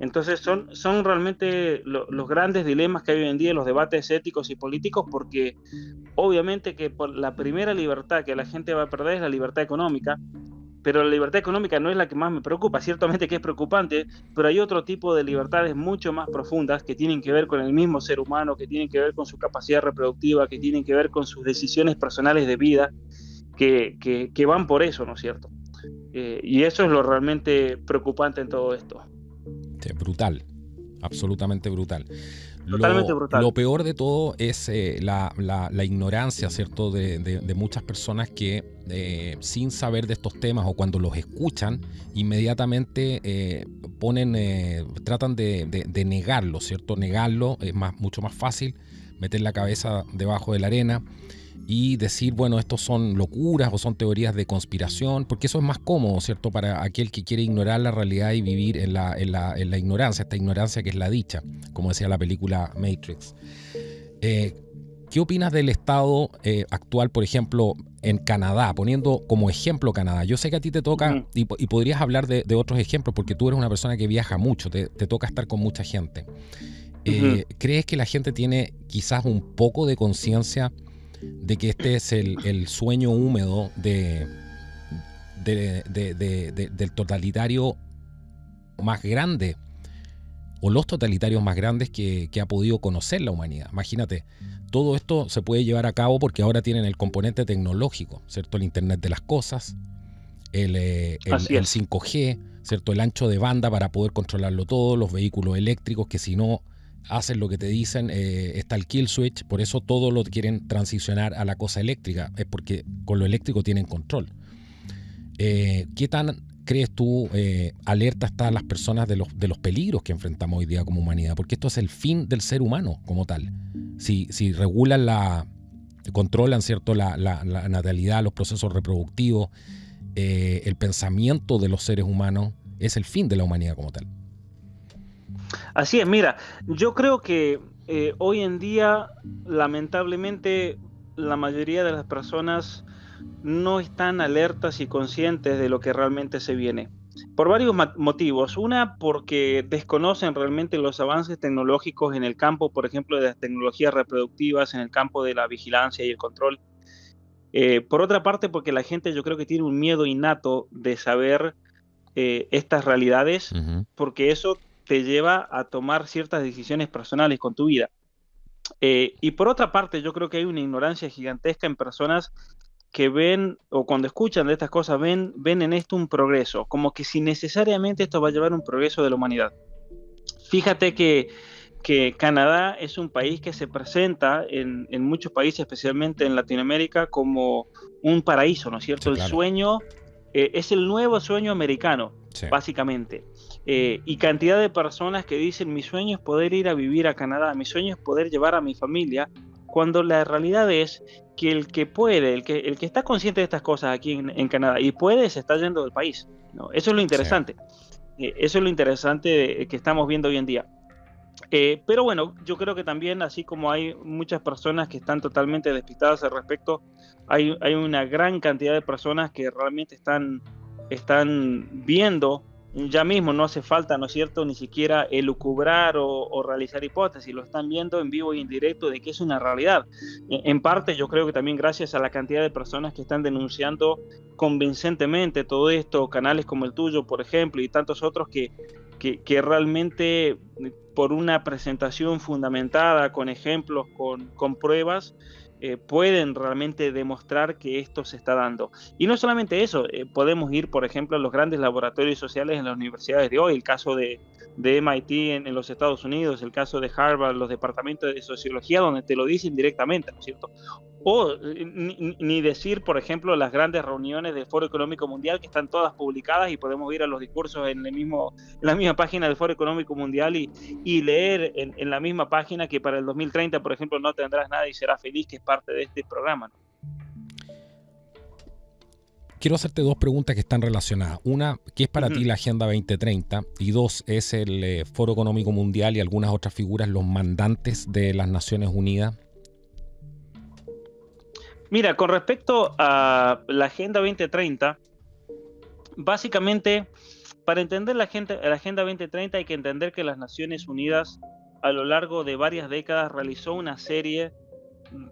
Entonces son realmente los grandes dilemas que hay hoy en día en los debates éticos y políticos, porque obviamente que por la primera libertad que la gente va a perder es la libertad económica, pero la libertad económica no es la que más me preocupa. Ciertamente que es preocupante, pero hay otro tipo de libertades mucho más profundas que tienen que ver con el mismo ser humano, que tienen que ver con su capacidad reproductiva, que tienen que ver con sus decisiones personales de vida, que van por eso, ¿no es cierto? Y eso es lo realmente preocupante en todo esto. Sí, brutal, absolutamente brutal. Totalmente brutal. Lo peor de todo es la ignorancia, ¿cierto? De muchas personas que sin saber de estos temas o cuando los escuchan, inmediatamente tratan de negarlo, ¿cierto? Negarlo es mucho más fácil, meter la cabeza debajo de la arena y decir, bueno, estos son locuras o son teorías de conspiración, porque eso es más cómodo, ¿cierto? Para aquel que quiere ignorar la realidad y vivir en la ignorancia, esta ignorancia que es la dicha, como decía la película Matrix. ¿Qué opinas del estado actual, por ejemplo, en Canadá? Poniendo como ejemplo Canadá. Yo sé que a ti te toca, y podrías hablar de otros ejemplos, porque tú eres una persona que viaja mucho, te toca estar con mucha gente. ¿Crees que la gente tiene quizás un poco de conciencia de que este es el sueño húmedo del totalitario más grande o los totalitarios más grandes que ha podido conocer la humanidad? Imagínate, todo esto se puede llevar a cabo porque ahora tienen el componente tecnológico, ¿cierto? El Internet de las cosas, el 5G, ¿cierto? El ancho de banda para poder controlarlo todo, los vehículos eléctricos que si no hacen lo que te dicen, está el kill switch, por eso todo lo quieren transicionar a la cosa eléctrica, es porque con lo eléctrico tienen control. ¿Qué tan crees tú alerta están las personas de los peligros que enfrentamos hoy día como humanidad? Porque esto es el fin del ser humano como tal. Si regulan controlan, ¿cierto? la natalidad, los procesos reproductivos, el pensamiento de los seres humanos, es el fin de la humanidad como tal. Así es, mira, yo creo que hoy en día, lamentablemente, la mayoría de las personas no están alertas y conscientes de lo que realmente se viene. Por varios motivos. Una, porque desconocen realmente los avances tecnológicos en el campo, por ejemplo, de las tecnologías reproductivas, en el campo de la vigilancia y el control. Por otra parte, porque la gente yo creo que tiene un miedo innato de saber estas realidades, porque eso te lleva a tomar ciertas decisiones personales con tu vida. Y por otra parte, yo creo que hay una ignorancia gigantesca en personas que ven, o cuando escuchan de estas cosas, ven en esto un progreso, como que si necesariamente esto va a llevar un progreso de la humanidad. Fíjate que Canadá es un país que se presenta en muchos países, especialmente en Latinoamérica, como un paraíso, ¿no es cierto? Sí, El claro. sueño es el nuevo sueño americano, Sí. básicamente. Y cantidad de personas que dicen, mi sueño es poder ir a vivir a Canadá, mi sueño es poder llevar a mi familia, cuando la realidad es que el que puede, el que está consciente de estas cosas aquí en Canadá y puede, se está yendo del país, ¿no? Eso es lo Sí. interesante. Eso es lo interesante que estamos viendo hoy en día. Pero bueno, yo creo que también, así como hay muchas personas que están totalmente despistadas al respecto, hay una gran cantidad de personas que realmente están viendo, ya mismo no hace falta, ¿no es cierto?, ni siquiera elucubrar o realizar hipótesis, lo están viendo en vivo y en directo de que es una realidad. En parte, yo creo que también gracias a la cantidad de personas que están denunciando convincentemente todo esto, canales como el tuyo, por ejemplo, y tantos otros que realmente por una presentación fundamentada, con ejemplos, con pruebas, pueden realmente demostrar que esto se está dando. Y no solamente eso, podemos ir, por ejemplo, a los grandes laboratorios sociales en las universidades de hoy, el caso de MIT en los Estados Unidos, el caso de Harvard, los departamentos de sociología, donde te lo dicen directamente, ¿no es cierto? O ni decir, por ejemplo, las grandes reuniones del Foro Económico Mundial, que están todas publicadas y podemos ir a los discursos en la misma página del Foro Económico Mundial y leer en la misma página que para el 2030, por ejemplo, no tendrás nada y serás feliz, que es parte de este programa, ¿no? Quiero hacerte dos preguntas que están relacionadas. Una, ¿qué es para ti la Agenda 2030? Y dos, ¿es el Foro Económico Mundial y algunas otras figuras los mandantes de las Naciones Unidas? Mira, con respecto a la Agenda 2030, básicamente, para entender la Agenda 2030 hay que entender que las Naciones Unidas a lo largo de varias décadas realizó una serie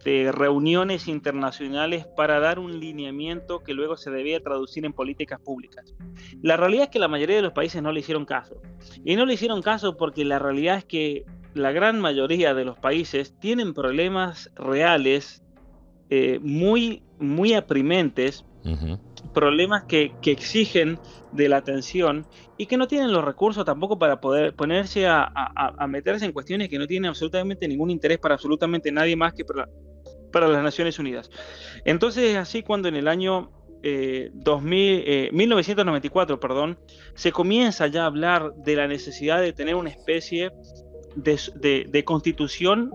de reuniones internacionales para dar un lineamiento que luego se debía traducir en políticas públicas. La realidad es que la mayoría de los países no le hicieron caso. Y no le hicieron caso porque la realidad es que la gran mayoría de los países tienen problemas reales, muy aprementes, problemas que exigen de la atención y que no tienen los recursos tampoco para poder ponerse a meterse en cuestiones que no tienen absolutamente ningún interés para absolutamente nadie más que para las Naciones Unidas. Entonces, así cuando en el año 1994, perdón, se comienza ya a hablar de la necesidad de tener una especie de constitución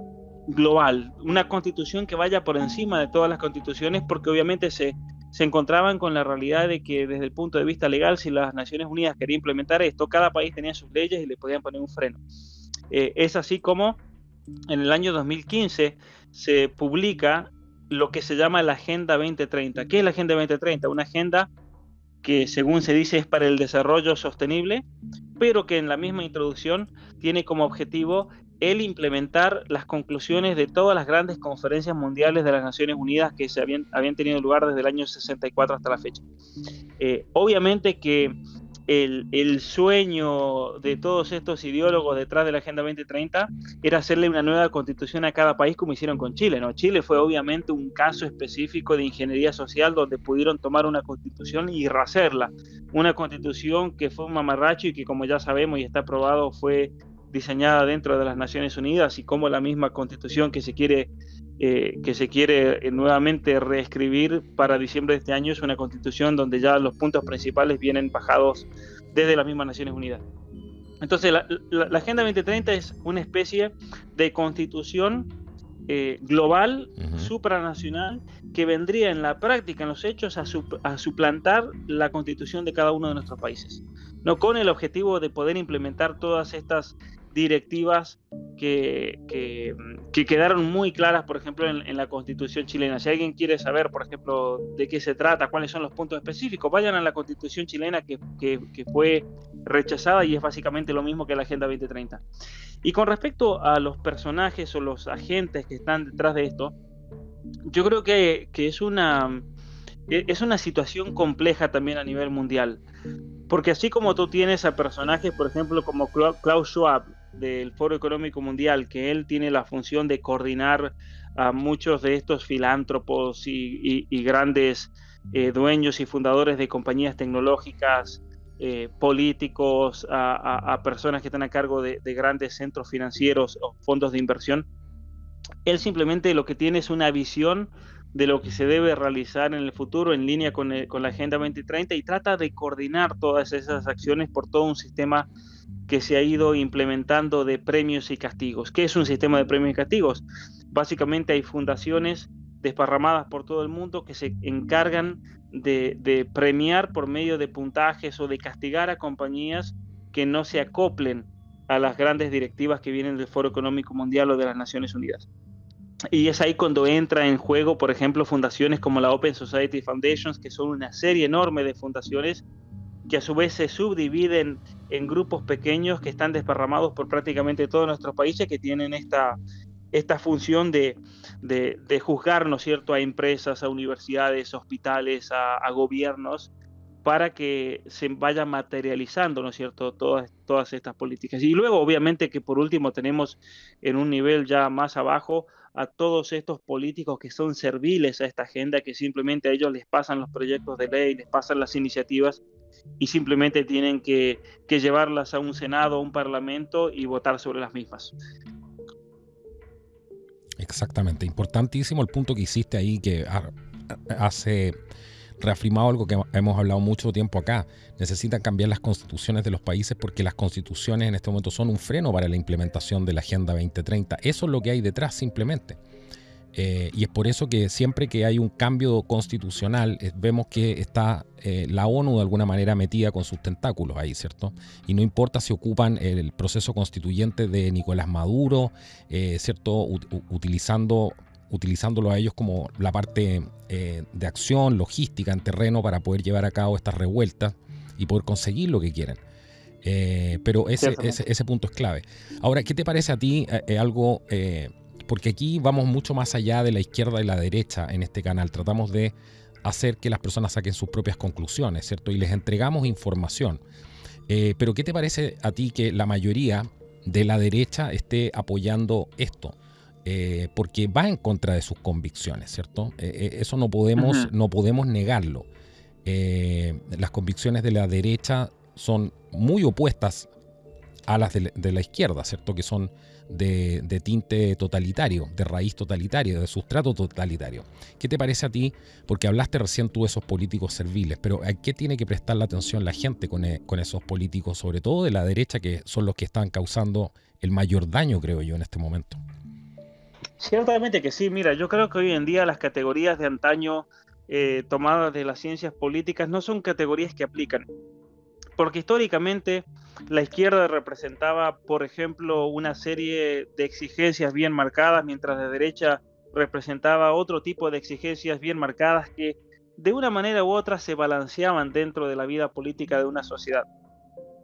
global, una constitución que vaya por encima de todas las constituciones, porque obviamente se encontraban con la realidad de que desde el punto de vista legal, si las Naciones Unidas querían implementar esto, cada país tenía sus leyes y le podían poner un freno. Es así como en el año 2015 se publica lo que se llama la Agenda 2030. ¿Qué es la Agenda 2030? Una agenda que, según se dice, es para el desarrollo sostenible, pero que en la misma introducción tiene como objetivo el implementar las conclusiones de todas las grandes conferencias mundiales de las Naciones Unidas que habían tenido lugar desde el año 64 hasta la fecha. Obviamente que el sueño de todos estos ideólogos detrás de la Agenda 2030 era hacerle una nueva constitución a cada país, como hicieron con Chile, ¿no? Chile fue obviamente un caso específico de ingeniería social donde pudieron tomar una constitución y rehacerla. Una constitución que fue un mamarracho y que, como ya sabemos y está probado, fue diseñada dentro de las Naciones Unidas, y como la misma constitución que se quiere nuevamente reescribir para diciembre de este año es una constitución donde ya los puntos principales vienen bajados desde las mismas Naciones Unidas. Entonces la Agenda 2030 es una especie de constitución global, supranacional, que vendría en la práctica, en los hechos, a suplantar la constitución de cada uno de nuestros países, no con el objetivo de poder implementar todas estas directivas que quedaron muy claras, por ejemplo, en la Constitución chilena. Si alguien quiere saber, por ejemplo, de qué se trata, cuáles son los puntos específicos, vayan a la Constitución chilena que fue rechazada y es básicamente lo mismo que la Agenda 2030. Y con respecto a los personajes o los agentes que están detrás de esto, yo creo que es una situación compleja también a nivel mundial. Porque así como tú tienes a personajes, por ejemplo, como Klaus Schwab del Foro Económico Mundial, que él tiene la función de coordinar a muchos de estos filántropos y grandes dueños y fundadores de compañías tecnológicas, políticos, a personas que están a cargo de grandes centros financieros o fondos de inversión. Él simplemente lo que tiene es una visión de lo que se debe realizar en el futuro en línea con la Agenda 2030 y trata de coordinar todas esas acciones por todo un sistema que se ha ido implementando de premios y castigos. ¿Qué es un sistema de premios y castigos? Básicamente hay fundaciones desparramadas por todo el mundo que se encargan de premiar por medio de puntajes o de castigar a compañías que no se acoplen a las grandes directivas que vienen del Foro Económico Mundial o de las Naciones Unidas. Y es ahí cuando entra en juego, por ejemplo, fundaciones como la Open Society Foundations, que son una serie enorme de fundaciones que a su vez se subdividen en grupos pequeños que están desparramados por prácticamente todos nuestros países, que tienen esta función de juzgar, ¿no es cierto?, a empresas, a universidades, a hospitales, a gobiernos, para que se vaya materializando, ¿no es cierto?, todas estas políticas. Y luego, obviamente, que por último tenemos en un nivel ya más abajo a todos estos políticos que son serviles a esta agenda, que simplemente a ellos les pasan los proyectos de ley, les pasan las iniciativas y simplemente tienen que llevarlas a un Senado, a un Parlamento y votar sobre las mismas. Exactamente, importantísimo el punto que hiciste ahí, que hace reafirmado algo que hemos hablado mucho tiempo acá. Necesitan cambiar las constituciones de los países porque las constituciones en este momento son un freno para la implementación de la Agenda 2030. Eso es lo que hay detrás simplemente. Y es por eso que siempre que hay un cambio constitucional, vemos que está la ONU de alguna manera metida con sus tentáculos ahí, ¿cierto? Y no importa si ocupan el proceso constituyente de Nicolás Maduro, ¿cierto? Utilizándolo a ellos como la parte de acción, logística en terreno para poder llevar a cabo estas revueltas y poder conseguir lo que quieren. Pero ese punto es clave. Ahora, ¿qué te parece a ti algo... porque aquí vamos mucho más allá de la izquierda y la derecha en este canal. Tratamos de hacer que las personas saquen sus propias conclusiones, ¿cierto? Y les entregamos información. Pero ¿qué te parece a ti que la mayoría de la derecha esté apoyando esto? Porque va en contra de sus convicciones, ¿cierto? Eso no podemos negarlo. Las convicciones de la derecha son muy opuestas a las de la izquierda, ¿cierto? Que son de tinte totalitario, de raíz totalitaria, de sustrato totalitario. ¿Qué te parece a ti? Porque hablaste recién tú de esos políticos serviles, pero ¿a qué tiene que prestar la atención la gente con esos políticos, sobre todo de la derecha, que son los que están causando el mayor daño, creo yo, en este momento? Ciertamente que sí. Mira, yo creo que hoy en día las categorías de antaño tomadas de las ciencias políticas no son categorías que aplican, porque históricamente la izquierda representaba, por ejemplo, una serie de exigencias bien marcadas, mientras la derecha representaba otro tipo de exigencias bien marcadas que de una manera u otra se balanceaban dentro de la vida política de una sociedad.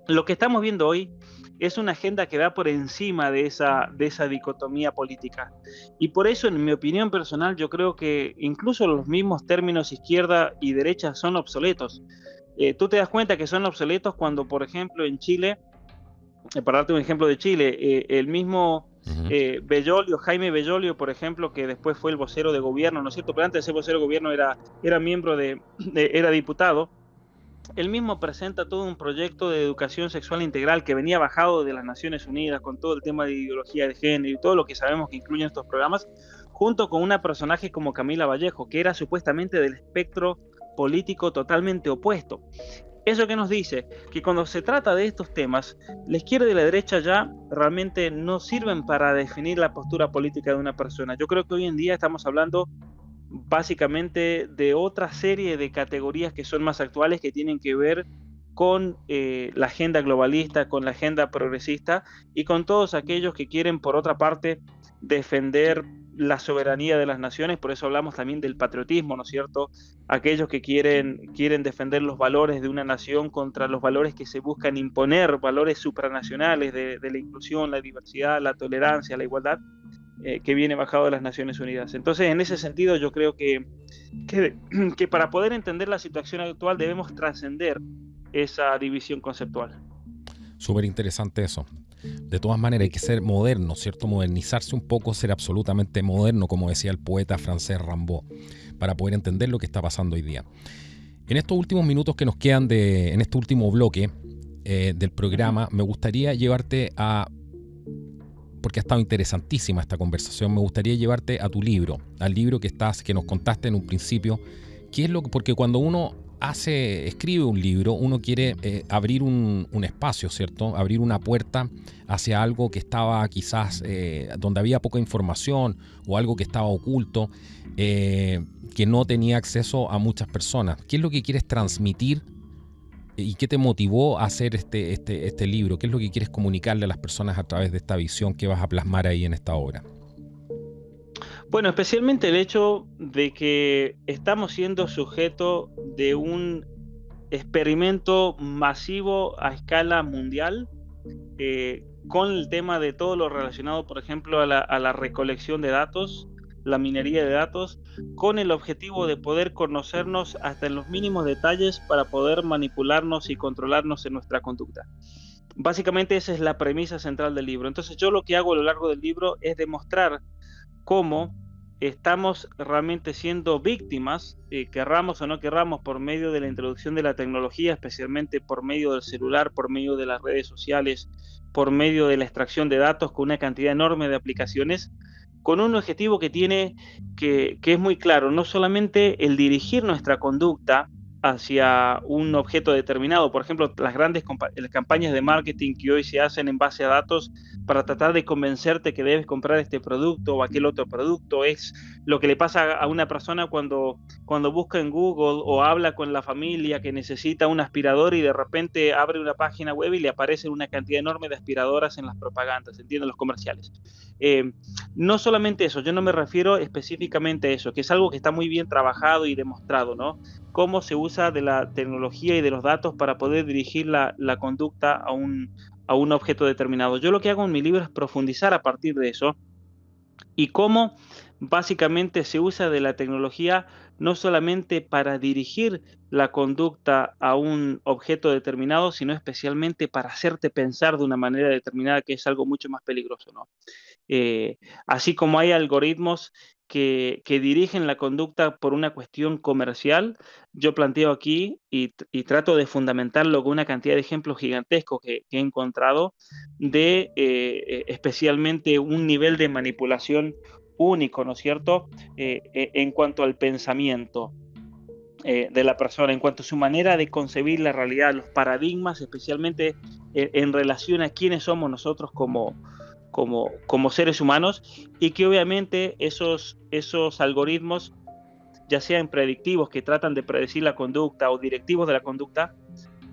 Lo que estamos viendo hoy es una agenda que va por encima de esa dicotomía política. Y por eso, en mi opinión personal, yo creo que incluso los mismos términos izquierda y derecha son obsoletos. Tú te das cuenta que son obsoletos cuando, por ejemplo, en Chile, para darte un ejemplo de Chile, el mismo Bellolio, Jaime Bellolio, por ejemplo, que después fue el vocero de gobierno, ¿no es cierto? Pero antes de ser vocero de gobierno era miembro era diputado. Él mismo presenta todo un proyecto de educación sexual integral que venía bajado de las Naciones Unidas con todo el tema de ideología de género y todo lo que sabemos que incluyen estos programas, junto con una personaje como Camila Vallejo, que era supuestamente del espectro político totalmente opuesto. ¿Eso qué nos dice? Que cuando se trata de estos temas, la izquierda y la derecha ya realmente no sirven para definir la postura política de una persona. Yo creo que hoy en día estamos hablando básicamente de otra serie de categorías que son más actuales, que tienen que ver con la agenda globalista, con la agenda progresista y con todos aquellos que quieren, por otra parte, defender la soberanía de las naciones. Por eso hablamos también del patriotismo, ¿no es cierto? Aquellos que quieren defender los valores de una nación contra los valores que se buscan imponer, valores supranacionales de la inclusión, la diversidad, la tolerancia, la igualdad, que viene bajado de las Naciones Unidas. Entonces, en ese sentido, yo creo que para poder entender la situación actual debemos trascender esa división conceptual. Súper interesante eso. De todas maneras hay que ser moderno, ¿cierto? Modernizarse un poco, ser absolutamente moderno, como decía el poeta francés Rimbaud, para poder entender lo que está pasando hoy día. En estos últimos minutos que nos quedan en este último bloque del programa, me gustaría llevarte porque ha estado interesantísima esta conversación, me gustaría llevarte a tu libro, al libro que nos contaste en un principio. ¿Qué es porque cuando uno escribe un libro, uno quiere abrir un espacio, ¿cierto? Abrir una puerta hacia algo que estaba quizás donde había poca información o algo que estaba oculto, que no tenía acceso a muchas personas. ¿Qué es lo que quieres transmitir y qué te motivó a hacer este libro? ¿Qué es lo que quieres comunicarle a las personas a través de esta visión que vas a plasmar ahí en esta obra? Bueno, especialmente el hecho de que estamos siendo sujeto de un experimento masivo a escala mundial, con el tema de todo lo relacionado, por ejemplo, a la recolección de datos, la minería de datos, con el objetivo de poder conocernos hasta en los mínimos detalles para poder manipularnos y controlarnos en nuestra conducta. Básicamente esa es la premisa central del libro. Entonces yo lo que hago a lo largo del libro es demostrar cómo estamos realmente siendo víctimas, querramos o no querramos, por medio de la introducción de la tecnología, especialmente por medio del celular, por medio de las redes sociales, por medio de la extracción de datos con una cantidad enorme de aplicaciones, con un objetivo que es muy claro, no solamente el dirigir nuestra conducta hacia un objeto determinado. Por ejemplo, las grandes campañas de marketing que hoy se hacen en base a datos para tratar de convencerte que debes comprar este producto o aquel otro producto, es lo que le pasa a una persona cuando busca en Google o habla con la familia que necesita un aspirador y de repente abre una página web y le aparece una cantidad enorme de aspiradoras en las propagandas, ¿entienden? Los comerciales. No solamente eso, yo no me refiero específicamente a eso, que es algo que está muy bien trabajado y demostrado, ¿no? Cómo se usa de la tecnología y de los datos para poder dirigir la conducta a un objeto determinado. Yo lo que hago en mi libro es profundizar a partir de eso y cómo básicamente se usa de la tecnología no solamente para dirigir la conducta a un objeto determinado, sino especialmente para hacerte pensar de una manera determinada, que es algo mucho más peligroso, ¿no? Así como hay algoritmos que dirigen la conducta por una cuestión comercial, yo planteo aquí y trato de fundamentarlo con una cantidad de ejemplos gigantescos que he encontrado de especialmente un nivel de manipulación único, ¿no es cierto? En cuanto al pensamiento de la persona, en cuanto a su manera de concebir la realidad, los paradigmas, especialmente en relación a quiénes somos nosotros como seres humanos, y que obviamente esos algoritmos, ya sean predictivos que tratan de predecir la conducta o directivos de la conducta,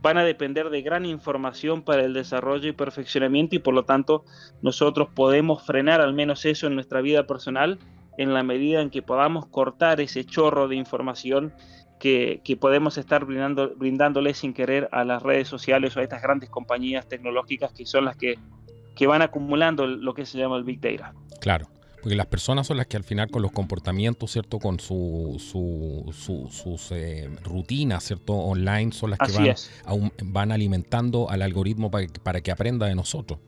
van a depender de gran información para el desarrollo y perfeccionamiento, y por lo tanto nosotros podemos frenar al menos eso en nuestra vida personal en la medida en que podamos cortar ese chorro de información que podemos estar brindándole sin querer a las redes sociales o a estas grandes compañías tecnológicas que son las que van acumulando lo que se llama el Big Data. Claro, porque las personas son las que al final con los comportamientos, ¿cierto? Con sus rutinas, ¿cierto? Online son las que van alimentando al algoritmo para que aprenda de nosotros.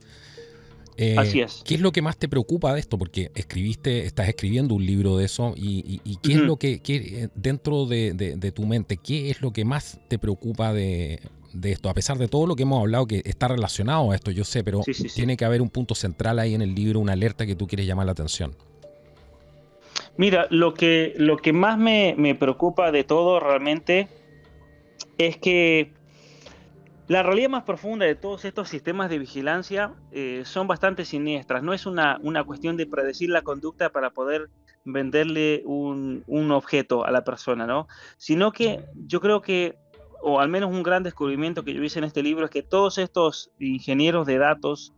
Así es. ¿Qué es lo que más te preocupa de esto? Porque estás escribiendo un libro de eso y ¿qué es lo que dentro de tu mente, qué es lo que más te preocupa de esto? A pesar de todo lo que hemos hablado que está relacionado a esto, yo sé, pero tiene que haber un punto central ahí en el libro, una alerta que tú quieres llamar la atención. Mira, lo que más me preocupa de todo realmente es que la realidad más profunda de todos estos sistemas de vigilancia son bastante siniestras. No es una cuestión de predecir la conducta para poder venderle un objeto a la persona, ¿no? Sino que yo creo que, o al menos un gran descubrimiento que yo hice en este libro, es que todos estos ingenieros de datos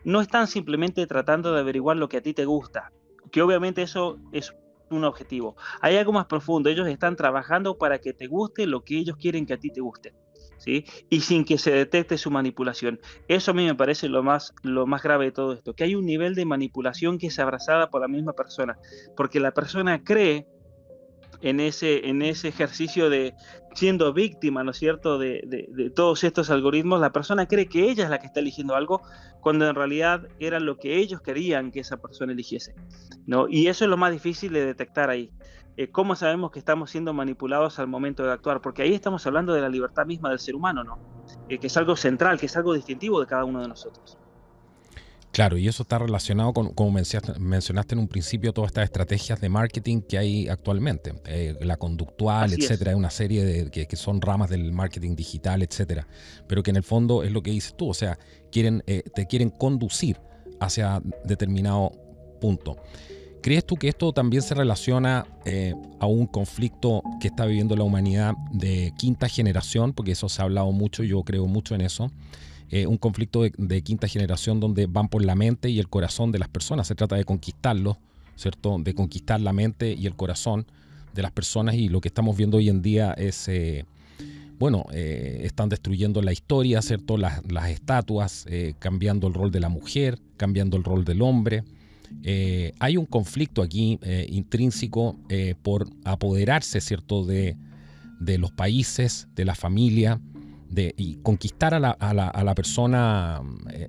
no están simplemente tratando de averiguar lo que a ti te gusta, que obviamente eso es un objetivo. Hay algo más profundo. Ellos están trabajando para que te guste lo que ellos quieren que a ti te guste, ¿sí? Y sin que se detecte su manipulación. Eso a mí me parece lo más grave de todo esto, que hay un nivel de manipulación que es abrazada por la misma persona, porque la persona cree en ese ejercicio de siendo víctima, ¿no es cierto?, de todos estos algoritmos, la persona cree que ella es la que está eligiendo algo, cuando en realidad era lo que ellos querían que esa persona eligiese, ¿no? Y eso es lo más difícil de detectar ahí. ¿Cómo sabemos que estamos siendo manipulados al momento de actuar? Porque ahí estamos hablando de la libertad misma del ser humano, ¿no? Que es algo central, que es algo distintivo de cada uno de nosotros. Claro, y eso está relacionado con, como mencionaste en un principio, todas estas estrategias de marketing que hay actualmente, la conductual, Así es. etcétera. Hay una serie de que son ramas del marketing digital, etcétera. Pero que en el fondo es lo que dices tú, o sea, te quieren conducir hacia determinado punto. ¿Crees tú que esto también se relaciona a un conflicto que está viviendo la humanidad de quinta generación? Porque eso se ha hablado mucho, yo creo mucho en eso. Un conflicto de quinta generación donde van por la mente y el corazón de las personas. Se trata de conquistarlos, ¿cierto? De conquistar la mente y el corazón de las personas, y lo que estamos viendo hoy en día es, están destruyendo la historia, ¿cierto? Las estatuas, cambiando el rol de la mujer, cambiando el rol del hombre. Hay un conflicto aquí intrínseco por apoderarse, ¿cierto?, de los países, de la familia, y conquistar a la persona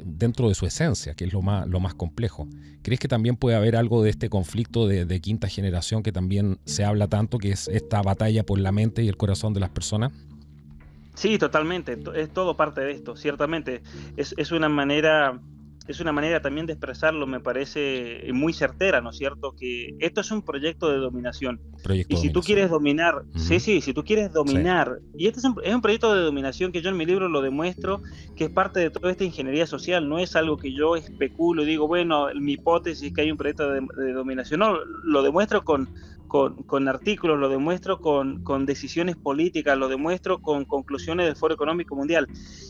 dentro de su esencia, que es lo más complejo. ¿Crees que también puede haber algo de este conflicto de quinta generación que también se habla tanto, que es esta batalla por la mente y el corazón de las personas? Sí, totalmente. Es todo parte de esto, ciertamente. Es una manera también de expresarlo, me parece muy certera, ¿no es cierto? Que esto es un proyecto de dominación. Proyecto Y de si tú dominación. quieres dominar, sí, Uh-huh. sí, si tú quieres Sí, dominar, y este es un proyecto de dominación que yo en mi libro lo demuestro, que es parte de toda esta ingeniería social, no es algo que yo especulo y digo, bueno, mi hipótesis es que hay un proyecto de dominación, no, lo demuestro con artículos, lo demuestro con decisiones políticas, lo demuestro con conclusiones del Foro Económico Mundial.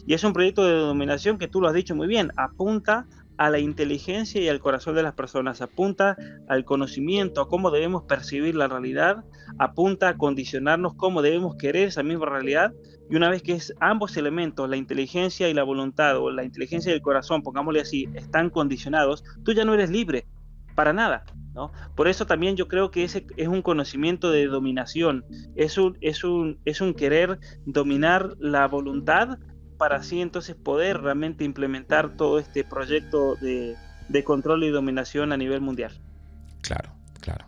Y es un proyecto de dominación que tú lo has dicho muy bien, apunta a la inteligencia y al corazón de las personas, apunta al conocimiento, a cómo debemos percibir la realidad, apunta a condicionarnos cómo debemos querer esa misma realidad. Y una vez que es ambos elementos, la inteligencia y la voluntad, o la inteligencia y el corazón, pongámosle así, están condicionados, tú ya no eres libre para nada, ¿no? Por eso también yo creo que ese es un conocimiento de dominación, es un querer dominar la voluntad para así entonces poder realmente implementar todo este proyecto de control y dominación a nivel mundial. claro, claro.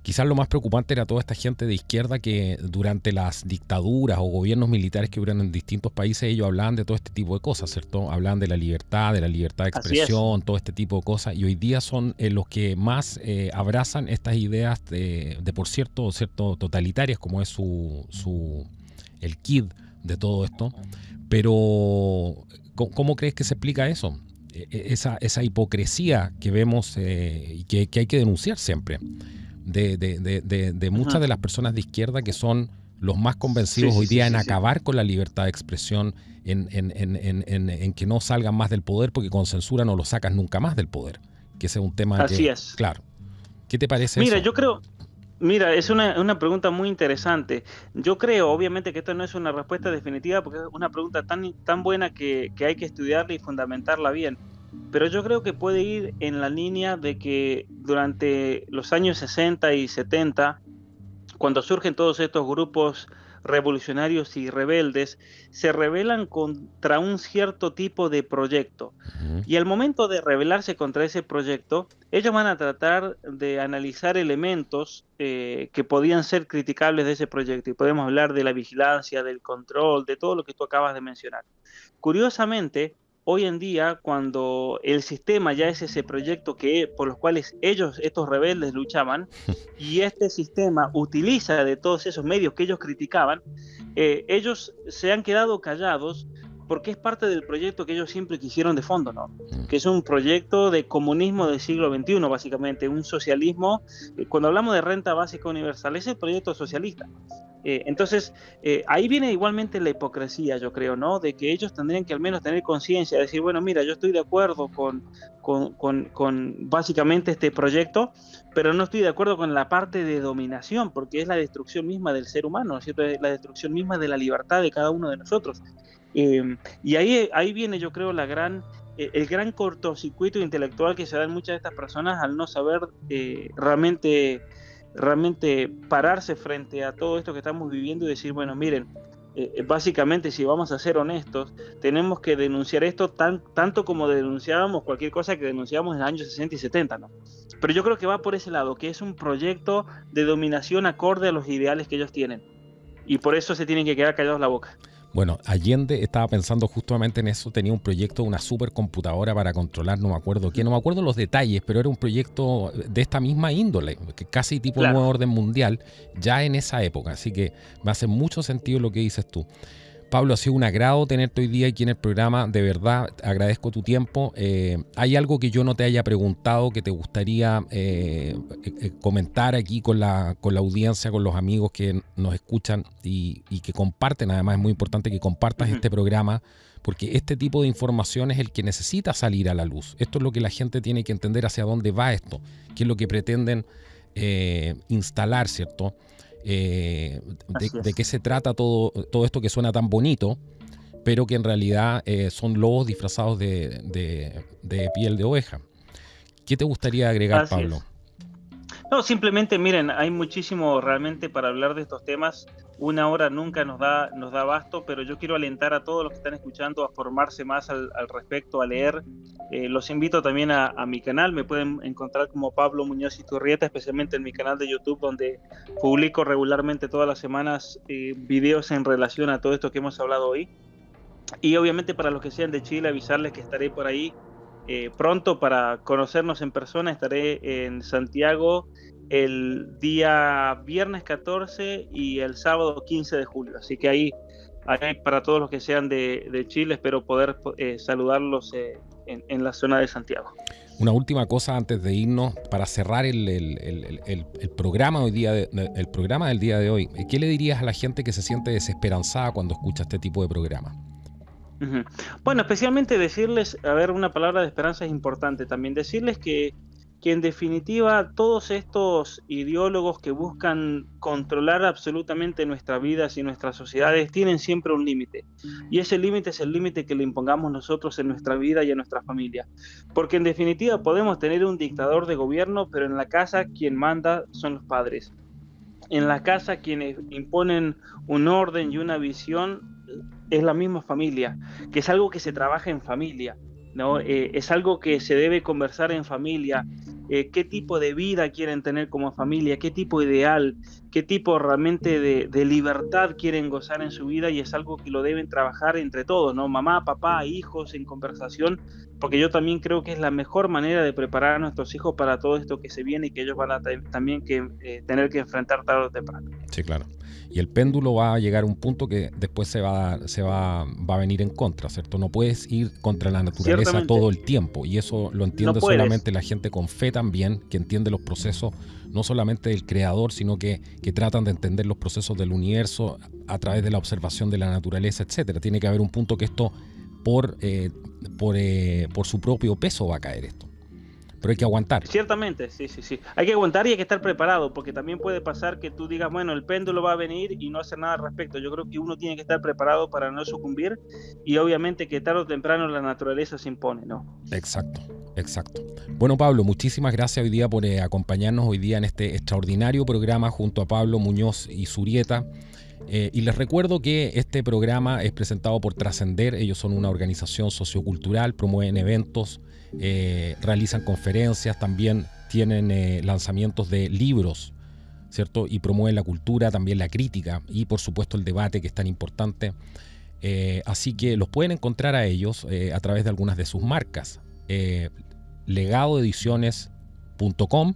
Quizás lo más preocupante era toda esta gente de izquierda que durante las dictaduras o gobiernos militares que hubieran en distintos países, ellos hablaban de todo este tipo de cosas, ¿cierto? Hablaban de la libertad de Así es. expresión, todo este tipo de cosas, y hoy día son los que más abrazan estas ideas por cierto totalitarias, como es el quid de todo esto. Pero, ¿cómo crees que se explica eso? Esa hipocresía que vemos y que hay que denunciar siempre de muchas Ujú. de las personas de izquierda que son los más Sí, convencidos sí, hoy sí, día en sí, sí. acabar con la libertad de expresión, en que no salgan más del poder, porque con censura no lo sacas nunca más del poder, que ese es un tema Así que, es. claro. ¿Qué te parece Mira, eso? yo creo, mira, es una pregunta muy interesante. Yo creo, obviamente, que esto no es una respuesta definitiva porque es una pregunta tan buena que hay que estudiarla y fundamentarla bien. Pero yo creo que puede ir en la línea de que durante los años 60 y 70, cuando surgen todos estos grupos revolucionarios y rebeldes, se rebelan contra un cierto tipo de proyecto. Ujú, Y al momento de rebelarse contra ese proyecto, ellos van a tratar de analizar elementos que podían ser criticables de ese proyecto. Y podemos hablar de la vigilancia, del control, de todo lo que tú acabas de mencionar. Curiosamente, hoy en día, cuando el sistema ya es ese proyecto por los cuales ellos, estos rebeldes, luchaban, y este sistema utiliza de todos esos medios que ellos criticaban, ellos se han quedado callados porque es parte del proyecto que ellos siempre quisieron de fondo, ¿no? ujú. Que es un proyecto de comunismo del siglo XXI, básicamente, un socialismo. Cuando hablamos de renta básica universal, es el proyecto socialista. Entonces, ahí viene igualmente la hipocresía, yo creo, ¿no? De que ellos tendrían que al menos tener conciencia, decir, bueno, mira, yo estoy de acuerdo con básicamente este proyecto, pero no estoy de acuerdo con la parte de dominación, porque es la destrucción misma del ser humano, ¿no es cierto? Es la destrucción misma de la libertad de cada uno de nosotros. Y ahí viene, yo creo, el gran cortocircuito intelectual que se da en muchas de estas personas al no saber realmente realmente pararse frente a todo esto que estamos viviendo y decir, bueno, miren, básicamente, si vamos a ser honestos, tenemos que denunciar esto tanto como denunciábamos cualquier cosa que denunciábamos en los años 60 y 70, ¿no? Pero yo creo que va por ese lado, que es un proyecto de dominación acorde a los ideales que ellos tienen. Y por eso se tienen que quedar callados la boca. Bueno, Allende estaba pensando justamente en eso, tenía un proyecto de una supercomputadora para controlar, no me acuerdo qué, no me acuerdo los detalles, pero era un proyecto de esta misma índole, que casi tipo Claro. nuevo orden mundial, ya en esa época, así que me hace mucho sentido lo que dices tú. Pablo, ha sido un agrado tenerte hoy día aquí en el programa, de verdad, agradezco tu tiempo. ¿Hay algo que yo no te haya preguntado que te gustaría comentar aquí con la audiencia, con los amigos que nos escuchan y que comparten? Además es muy importante que compartas este programa, porque este tipo de información es el que necesita salir a la luz. Esto es lo que la gente tiene que entender, hacia dónde va esto, qué es lo que pretenden instalar, ¿cierto? De qué se trata todo esto que suena tan bonito, pero que en realidad son lobos disfrazados de piel de oveja. ¿Qué te gustaría agregar, Así Pablo? es. No, simplemente miren, hay muchísimo realmente para hablar de estos temas. Una hora nunca nos da abasto, pero yo quiero alentar a todos los que están escuchando a formarse más al respecto, a leer. Los invito también a mi canal, me pueden encontrar como Pablo Muñoz Iturrieta, especialmente en mi canal de YouTube, donde publico regularmente todas las semanas videos en relación a todo esto que hemos hablado hoy. Y obviamente para los que sean de Chile, avisarles que estaré por ahí pronto para conocernos en persona. Estaré en Santiago el día viernes 14 y el sábado 15 de julio. Así que ahí para todos los que sean de Chile, espero poder saludarlos en la zona de Santiago. Una última cosa antes de irnos, para cerrar el programa hoy día el programa del día de hoy. ¿Qué le dirías a la gente que se siente desesperanzada cuando escucha este tipo de programa? Bueno, especialmente decirles, a ver, una palabra de esperanza es importante también, decirles que en definitiva todos estos ideólogos que buscan controlar absolutamente nuestras vidas y nuestras sociedades tienen siempre un límite, y ese límite es el límite que le impongamos nosotros en nuestra vida y en nuestra familia, porque en definitiva podemos tener un dictador de gobierno, pero en la casa quien manda son los padres. En la casa quienes imponen un orden y una visión es la misma familia, que es algo que se trabaja en familia, ¿no? Es algo que se debe conversar en familia. Qué tipo de vida quieren tener como familia, qué tipo ideal, qué tipo realmente de libertad quieren gozar en su vida, y es algo que lo deben trabajar entre todos, ¿no? Mamá, papá, hijos, en conversación, porque yo también creo que es la mejor manera de preparar a nuestros hijos para todo esto que se viene y que ellos van a también tener que enfrentar tarde o temprano. Sí, claro. Y el péndulo va a llegar a un punto que después va a venir en contra, ¿cierto? No puedes ir contra la naturaleza todo el tiempo, y eso lo entiende solamente la gente con fe también, que entiende los procesos no solamente del creador, sino que tratan de entender los procesos del universo a través de la observación de la naturaleza, etcétera. Tiene que haber un punto que esto por su propio peso va a caer esto. Pero hay que aguantar. Ciertamente, sí. Hay que aguantar y hay que estar preparado, porque también puede pasar que tú digas, bueno, el péndulo va a venir y no hacer nada al respecto. Yo creo que uno tiene que estar preparado para no sucumbir, y obviamente que tarde o temprano la naturaleza se impone, ¿no? Exacto. Bueno, Pablo, muchísimas gracias hoy día por acompañarnos hoy día en este extraordinario programa junto a Pablo Muñoz Iturrieta. Y les recuerdo que este programa es presentado por Trascender. Ellos son una organización sociocultural, promueven eventos, realizan conferencias, también tienen lanzamientos de libros, ¿cierto? Y promueven la cultura, también la crítica y por supuesto el debate, que es tan importante. Así que los pueden encontrar a ellos a través de algunas de sus marcas. Legadoediciones.com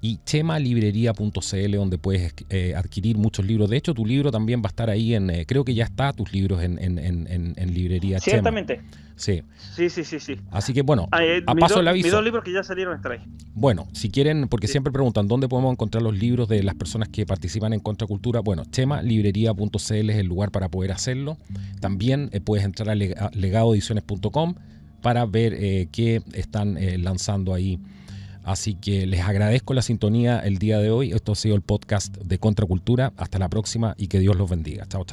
y chemalibrería.cl, donde puedes adquirir muchos libros. De hecho, tu libro también va a estar ahí creo que ya está tus libros en librería. Ciertamente. Chema. Sí. Sí. Así que bueno, a paso el aviso. Mis 2 libros que ya salieron están ahí. Bueno, si quieren, porque siempre preguntan dónde podemos encontrar los libros de las personas que participan en Contracultura. Bueno, chemalibrería.cl es el lugar para poder hacerlo. También puedes entrar a legadoediciones.com para ver qué están lanzando ahí. Así que les agradezco la sintonía el día de hoy. Esto ha sido el podcast de Contracultura. Hasta la próxima y que Dios los bendiga. Chao.